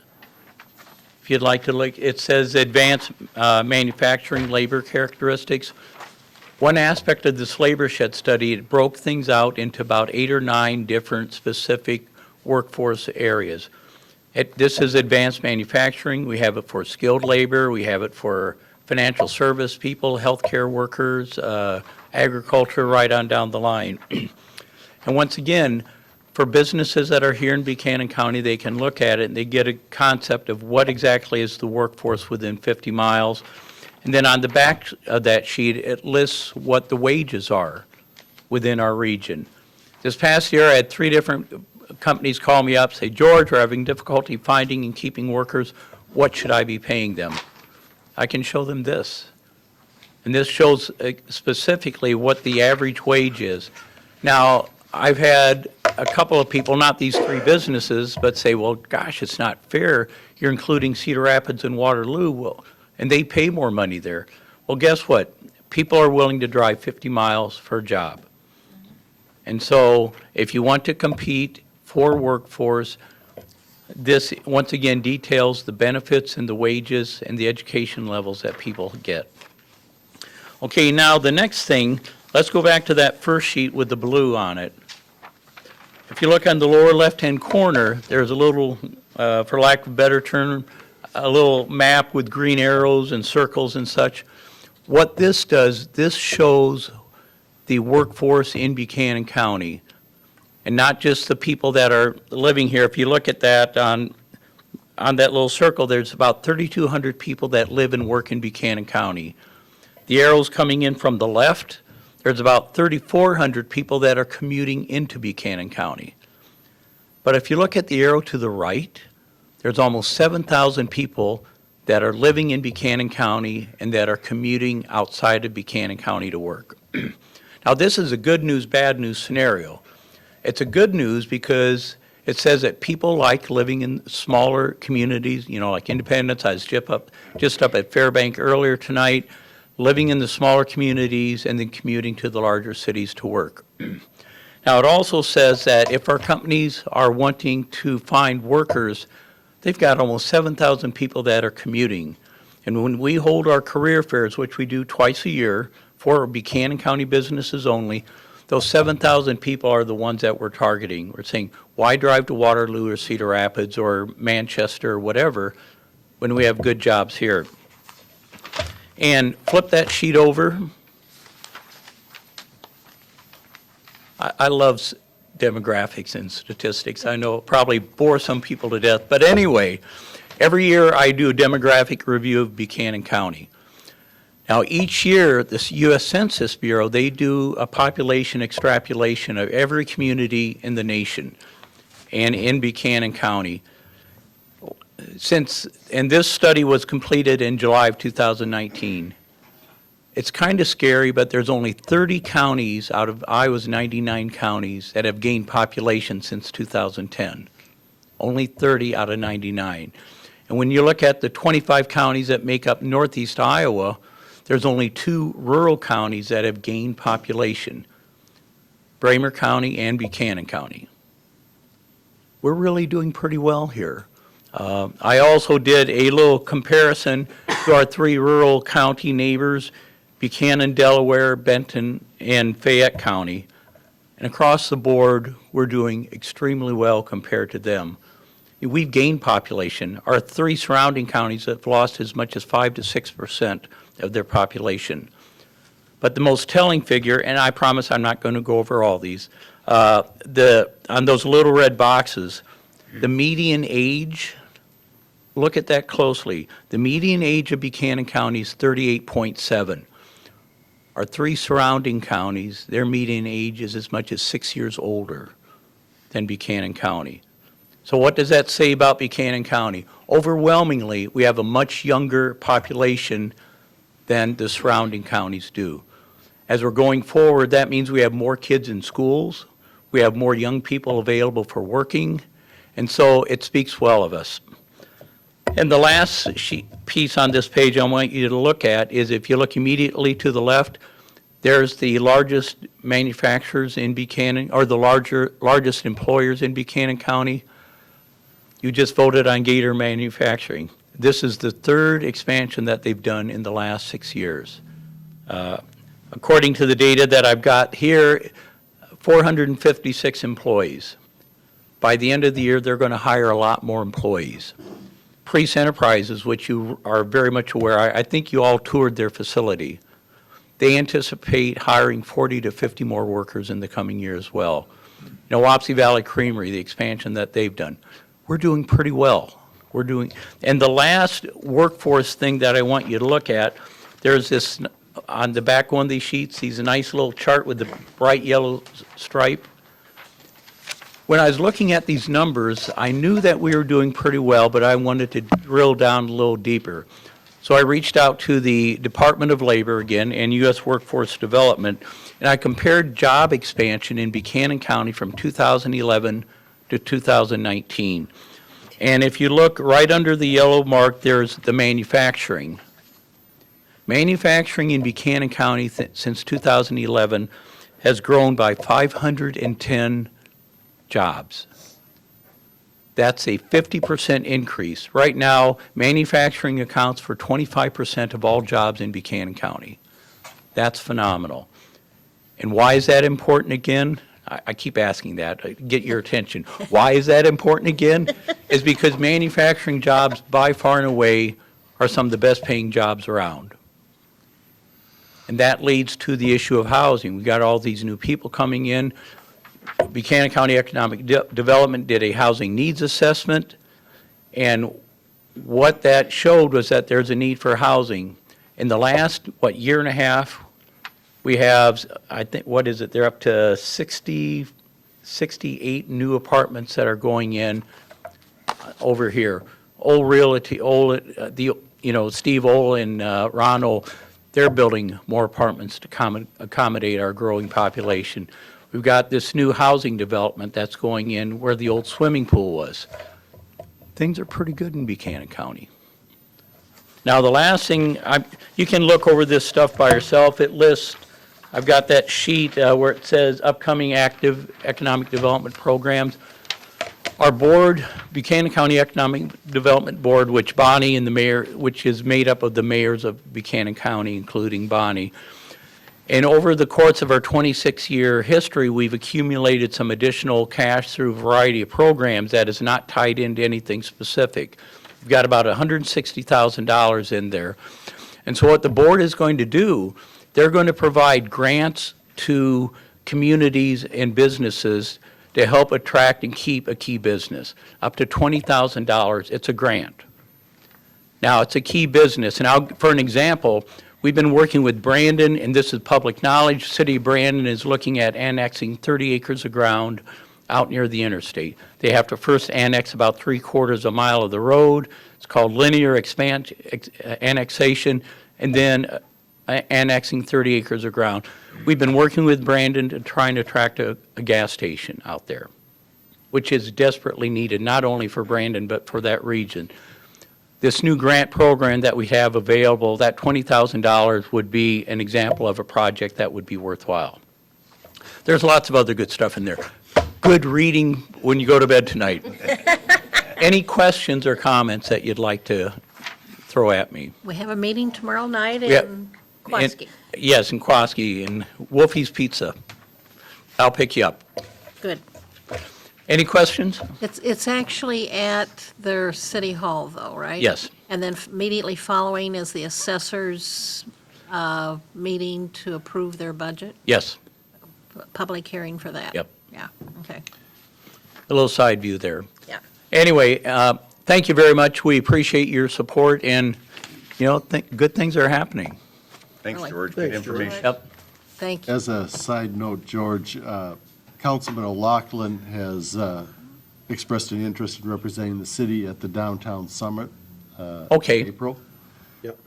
If if you'd like to look, it says advanced manufacturing labor characteristics. One aspect of this labor shed study, it broke things out into about 8 or 9 different specific workforce areas. This is advanced manufacturing. We have it for skilled labor. We have it for financial service people, healthcare workers, agriculture, right on down the line. And once again, for businesses that are here in Buchanan County, they can look at it and they get a concept of what exactly is the workforce within 50 miles. And then on the back of that sheet, it lists what the wages are within our region. This past year, I had 3 different companies call me up, say, George, we're having difficulty finding and keeping workers. What should I be paying them? I can show them this. And this shows specifically what the average wage is. Now, I've had a couple of people, not these 3 businesses, but say, well, gosh, it's not fair. You're including Cedar Rapids and Waterloo, well, and they pay more money there. Well, guess what? People are willing to drive 50 miles for a job. And so if you want to compete for workforce, this, once again, details the benefits and the wages and the education levels that people get. Okay, now the next thing, let's go back to that first sheet with the blue on it. If you look on the lower left-hand corner, there's a little, for lack of a better term, a little map with green arrows and circles and such. What this does, this shows the workforce in Buchanan County, and not just the people that are living here. If you look at that on that little circle, there's about 3,200 people that live and work in Buchanan County. The arrows coming in from the left, there's about 3,400 people that are commuting into Buchanan County. But if you look at the arrow to the right, there's almost 7,000 people that are living in Buchanan County and that are commuting outside of Buchanan County to work. Now, this is a good news, bad news scenario. It's a good news because it says that people like living in smaller communities, you know, like Independence. I was just up at Fairbank earlier tonight, living in the smaller communities and then commuting to the larger cities to work. Now, it also says that if our companies are wanting to find workers, they've got almost 7,000 people that are commuting. And when we hold our career fairs, which we do twice a year for Buchanan County businesses only, those 7,000 people are the ones that we're targeting. We're saying, why drive to Waterloo or Cedar Rapids or Manchester or whatever when we have good jobs here? And flip that sheet over. I love demographics and statistics. I know it probably bore some people to death. But anyway, every year I do a demographic review of Buchanan County. Now, each year, the U.S. Census Bureau, they do a population extrapolation of every community in the nation and in Buchanan County. And this study was completed in July of 2019. It's kind of scary, but there's only 30 counties out of Iowa's 99 counties that have gained population since 2010. Only 30 out of 99. And when you look at the 25 counties that make up northeast Iowa, there's only 2 rural counties that have gained population, Bramer County and Buchanan County. We're really doing pretty well here. I also did a little comparison to our 3 rural county neighbors, Buchanan, Delaware, Benton, and Fayette County. And across the board, we're doing extremely well compared to them. We've gained population. Our 3 surrounding counties have lost as much as 5 to 6% of their population. But the most telling figure, and I promise I'm not going to go over all these, on those little red boxes, the median age, look at that closely. The median age of Buchanan County is 38.7. Our 3 surrounding counties, their median age is as much as 6 years older than Buchanan County. So what does that say about Buchanan County? Overwhelmingly, we have a much younger population than the surrounding counties do. As we're going forward, that means we have more kids in schools, we have more young people available for working, and so it speaks well of us. And the last piece on this page I want you to look at is if you look immediately to the left, there's the largest manufacturers in Buchanan, or the largest employers in Buchanan County. You just voted on Gator Manufacturing. This is the third expansion that they've done in the last 6 years. According to the data that I've got here, 456 employees. By the end of the year, they're going to hire a lot more employees. Priest Enterprises, which you are very much aware, I think you all toured their facility. They anticipate hiring 40 to 50 more workers in the coming year as well. Wapsie Valley Creamery, the expansion that they've done, we're doing pretty well. And the last workforce thing that I want you to look at, there's this, on the back one of these sheets, he's a nice little chart with the bright yellow stripe. When I was looking at these numbers, I knew that we were doing pretty well, but I wanted to drill down a little deeper. So I reached out to the Department of Labor again and U.S. Workforce Development, and I compared job expansion in Buchanan County from 2011 to 2019. And if you look right under the yellow mark, there's the manufacturing. Manufacturing in Buchanan County since 2011 has grown by 510 jobs. That's a 50% increase. Right now, manufacturing accounts for 25% of all jobs in Buchanan County. That's phenomenal. And why is that important again? I keep asking that, get your attention. Why is that important again? Is because manufacturing jobs by far and away are some of the best paying jobs around. And that leads to the issue of housing. We got all these new people coming in. Buchanan County Economic Development did a housing needs assessment, and what that showed was that there's a need for housing. In the last, year and a half, we have, I think, they're up to 68 new apartments that are going in over here. Steve Ohl and Ron Ohl, they're building more apartments to accommodate our growing population. We've got this new housing development that's going in where the old swimming pool was. Things are pretty good in Buchanan County. Now, the last thing, you can look over this stuff by yourself. It lists, I've got that sheet where it says upcoming active economic development programs. Our board, Buchanan County Economic Development Board, which Bonnie and the mayor, which is made up of the mayors of Buchanan County, including Bonnie. And over the course of our 26-year history, we've accumulated some additional cash through a variety of programs that is not tied into anything specific. We've got about $160,000 in there. And so what the board is going to do, they're going to provide grants to communities and businesses to help attract and keep a key business. Up to $20,000, it's a grant. Now, it's a key business. And for an example, we've been working with Brandon, and this is public knowledge. City of Brandon is looking at annexing 30 acres of ground out near the interstate. They have to first annex about 3/4 a mile of the road. It's called linear annexation, and then annexing 30 acres of ground. We've been working with Brandon to try and attract a gas station out there, which is desperately needed, not only for Brandon, but for that region. This new grant program that we have available, that $20,000 would be an example of a project that would be worthwhile. There's lots of other good stuff in there. Good reading when you go to bed tonight. Any questions or comments that you'd like to throw at me? We have a meeting tomorrow night Yeah. in Quaski. Yes, in Quaski, and Wolfie's Pizza. I'll pick you up. Good. Any questions? It's actually at their city hall, though, right? Yes. And then immediately following is the assessors' meeting to approve their budget? Yes, Public hearing for that? Yep. Yeah, okay. a little side view there. Yeah. Anyway, thank you very much. We appreciate your support, and, good things are happening. Thanks, Really? George. Good Thanks, George. information. Yep. Thank you. As a side note, George, Councilman O'Loughlin has expressed an interest in representing the city at the Downtown Summit. Okay. In April. Yep.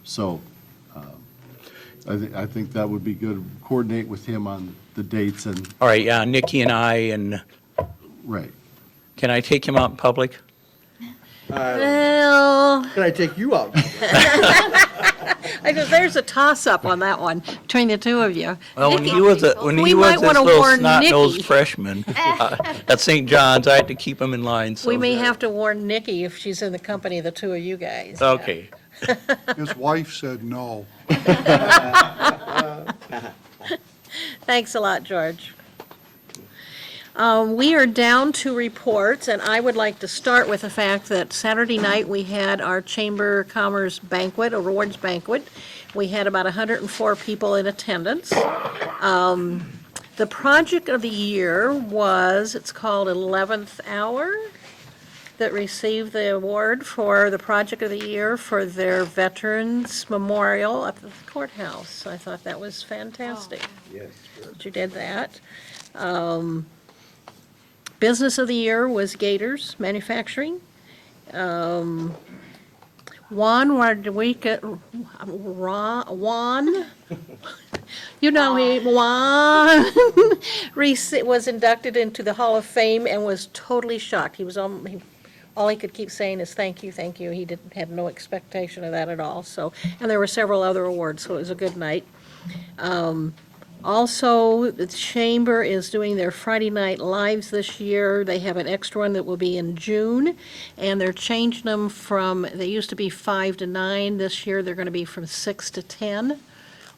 So I think that would be good. Coordinate with him on the dates and, All right, yeah, Nikki and I, and right. can I take him out in public? Well, Can I take you out? There's a toss-up on that one between the two of you. Well, when Nikki, he was we might this wanna little warn snot-nosed Nikki. freshman at St. John's, I had to keep him in line, so. We may have to warn Nikki if she's in the company of the two of you guys. Okay. His wife said no. Thanks a lot, George. We are down to reports, and I would like to start with the fact that Saturday night, we had our Chamber of Commerce banquet, awards banquet. We had about 104 people in attendance. The project of the year was, it's called 11th Hour, that received the award for the project of the year for their Veterans Memorial at the courthouse. I thought that was fantastic. Yes. That you did that. Business of the year was Gators Manufacturing. Juan Rodriguez, Juan, you know him, Juan, was inducted into the Hall of Fame and was totally shocked. He was all he could keep saying is thank you, thank you. He had no expectation of that at all. So, and there were several other awards, so it was a good night. Also, the Chamber is doing their Friday Night Lives this year. They have an extra one that will be in June, and they're changing them from, they used to be 5 to 9. This year, they're going to be from 6 to 10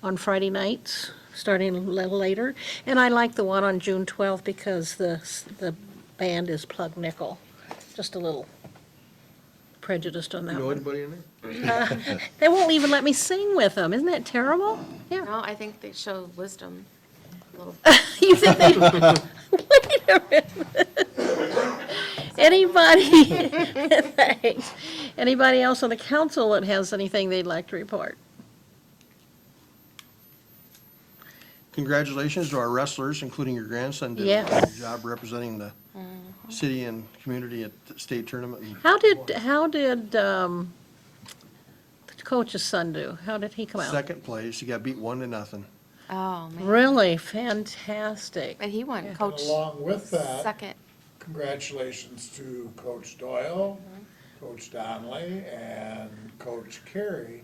on Friday nights, starting a little later. And I like the one on June 12th because the band is Plug Nickel. Just a little prejudiced on that You know one. anybody in there? They won't even let me sing with them. Isn't that terrible? Yeah. No, I think they show wisdom a little. You think they, wait a minute. Anybody, thanks. Anybody else on the council that has anything they'd like to report? Congratulations to our wrestlers, including your grandson did a Yes. good job representing the city and community at the state tournament. And How did the coach's son do? How did he come out? second place, he got beat 1-0. Oh, man. Really fantastic. But he won And coach along with that, second. congratulations to Coach Doyle, Coach Donnelly, and Coach Carey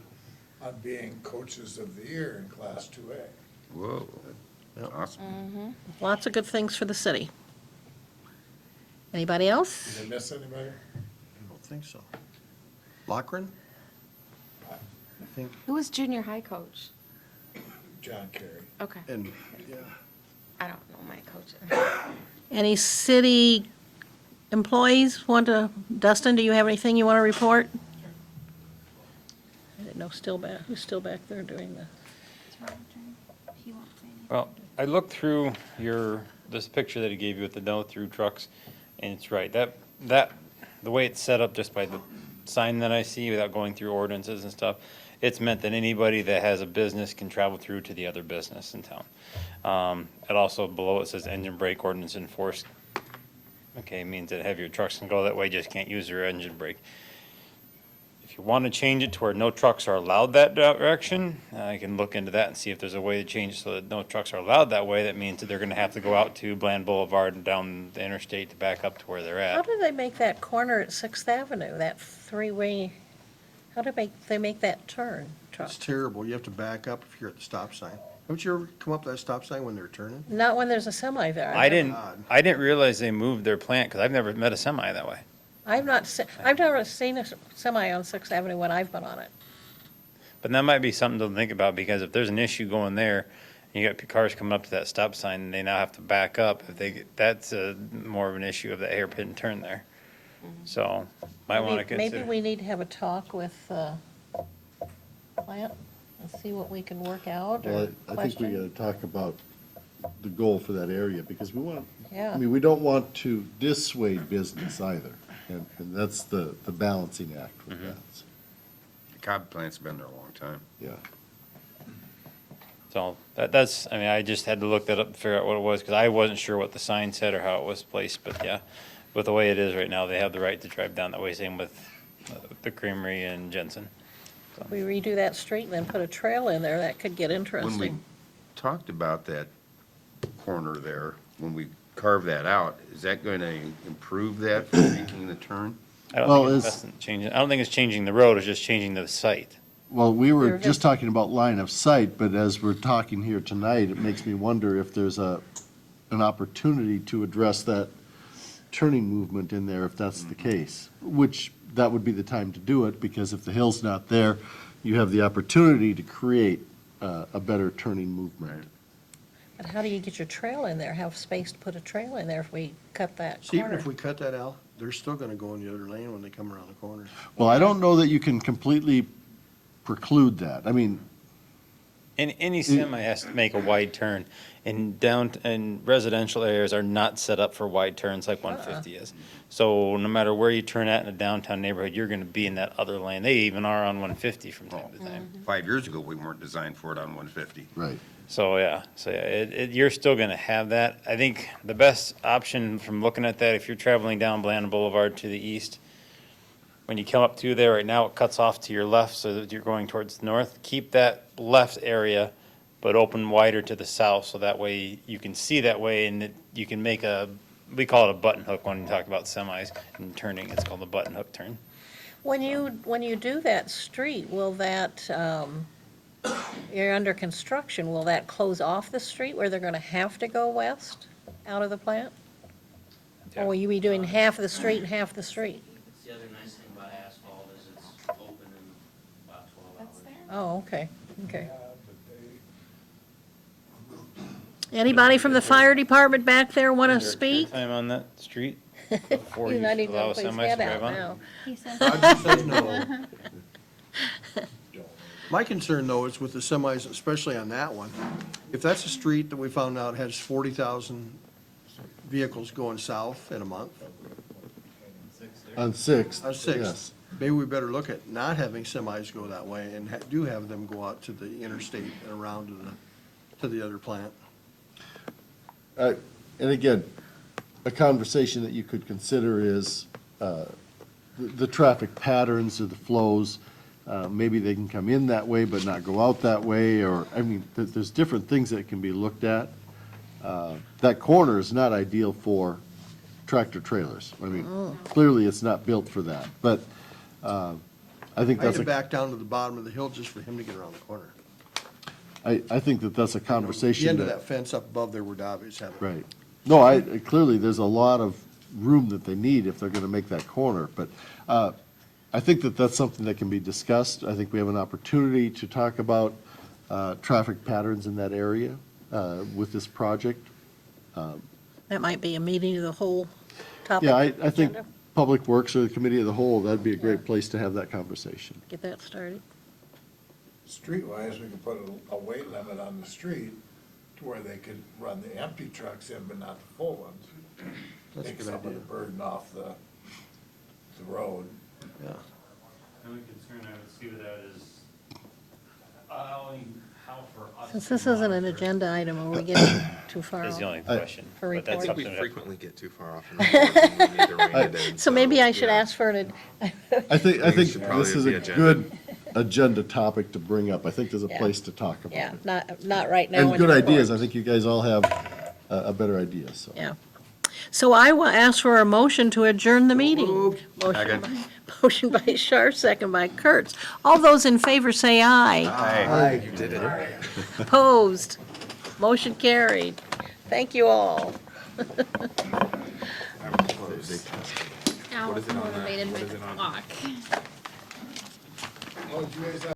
on being coaches of the year in Class 2A. Whoa, awesome. Lots of good things for the city. Anybody else? Did I miss anybody? I don't think so. Lochran? I think, Who was junior high coach? John Carey. Okay. and, yeah. I don't know my coach. Any city employees Dustin, do you have anything you want to report? I didn't know who's still back there doing the. He won't say anything. Well, I looked through this picture that he gave you with the no-through trucks, and it's right. The way it's set up just by the sign that I see without going through ordinances and stuff, it's meant that anybody that has a business can travel through to the other business in town. It also, below it says engine brake ordinance enforced. Okay, means that heavier trucks can go that way, just can't use their engine brake. If you want to change it to where no trucks are allowed that direction, I can look into that and see if there's a way to change it so that no trucks are allowed that way. That means that they're going to have to go out to Bland Boulevard and down the interstate to back up to where they're How at. did they make that corner at 6th Avenue, that three-way, how did they make that turn? Truck? It's terrible. You have to back up if you're at the stop sign. Haven't you ever come up to that stop sign when they're turning? Not when there's a semi there. I didn't realize they moved their plant because I've never met a semi that way. I've never seen a semi on 6th Avenue when I've been on it. But that might be something to think about, because if there's an issue going there, and you got cars coming up to that stop sign, and they now have to back up, that's more of an issue of the hairpin turn there. So, might want to consider. Maybe we need to have a talk with plant and see what we can work out, Well, or I think we question. gotta talk about the goal for that area, because we want, Yeah. I mean, we don't want to dissuade business either. And that's the balancing act with that. The Cobb plant's been there a long time. Yeah. So that's, I mean, I just had to look that up and figure out what it was, because I wasn't sure what the sign said or how it was placed. But yeah, with the way it is right now, they have the right to drive down that way, same with the Creamery and Jensen. If we redo that street and then put a trail in there, that could get When we interesting. talked about that corner there, when we carve that out, is that going to improve that for making the turn? I don't Well, think it's- it's changing. I don't think it's changing the road, it's just changing the site. Well, we were Your just talking about line of sight, but as we're talking here tonight, it makes me wonder if there's an opportunity to address that turning movement in there, if that's the case, which that would be the time to do it, because if the hill's not there, you have the opportunity to create a better turning movement. But how do you get your trail in there? Have space to put a trail in there if we cut that See, even corner? if we cut that out, they're still gonna go in the other lane when they come around the corner. Well, I don't know that you can completely preclude that. I mean, Any semi has to make a wide turn, and residential areas are not set up for wide turns like 150 is. So no matter where you turn at in a downtown neighborhood, you're gonna be in that other lane. They even are on 150 from time to time. 5 years ago, we weren't designed for it on 150. right. So, you're still gonna have that. I think the best option from looking at that, if you're traveling down Bland Boulevard to the east, when you come up to there, right now it cuts off to your left so that you're going towards the north. Keep that left area, but open wider to the south, so that way you can see that way, and you can make we call it a button hook when you talk about semis and turning. It's called a button hook turn. When you do that street, will that, you're under construction, will that close off the street where they're gonna have to go west out of the plant? Or will you be doing half of the street and half the street? The other nice thing about asphalt is it's open in about 12 hours. Oh, okay, okay. Anybody from the fire department back there want to Is there a speak? Time on that street before He's you not even allow gonna put his semis to head drive out on it? now. He says. Roger says no. My concern, though, is with the semis, especially on that one. If that's a street that we found out has 40,000 vehicles going south in a month, On Sixth. on Sixth, yes. maybe we better look at not having semis go that way and do have them go out to the interstate and around to the other plant. And again, a conversation that you could consider is the traffic patterns or the flows. Maybe they can come in that way but not go out that way, or, I mean, there's different things that can be looked at. That corner is not ideal for tractor trailers. I mean, clearly it's not built for that, but I think I had that's to back down to the bottom of the hill just for him to get around the corner. I think that's a The conversation. end of that fence up above there where Davies had it. Right. No, clearly, there's a lot of room that they need if they're gonna make that corner, but, I think that that's something that can be discussed. I think we have an opportunity to talk about, traffic patterns in that area, with this project. That might be a meeting of the whole topic. Yeah, I think agenda. Public Works or the Committee of the Whole, that'd be a great place to have that conversation. Get that started. Streetwise, we could put a weight limit on the street to where they could run the empty trucks in, but not the full ones. That's a Take good some of the idea. burden off the road. Yeah. The only concern I would see with that is, how for us. Since this isn't an agenda item, are we getting too far Is off? the only question. For But that's report? something that- get too far off. And we need to rein it in, So maybe I should ask for an, I think should probably this is be a agenda. good agenda topic to bring up. I think there's a Yeah. place to talk about yeah, it. not right now. And in good the ideas. I report. think you guys all have a better idea, so. Yeah. So I will ask for a motion to adjourn the meeting. Motion by Sharp, second by Kurtz. All those in favor say aye. Aye. You did it. Opposed? Motion carried. Thank you all. Now What is it on that? motivated What by is the it on? clock. Oh, did you guys have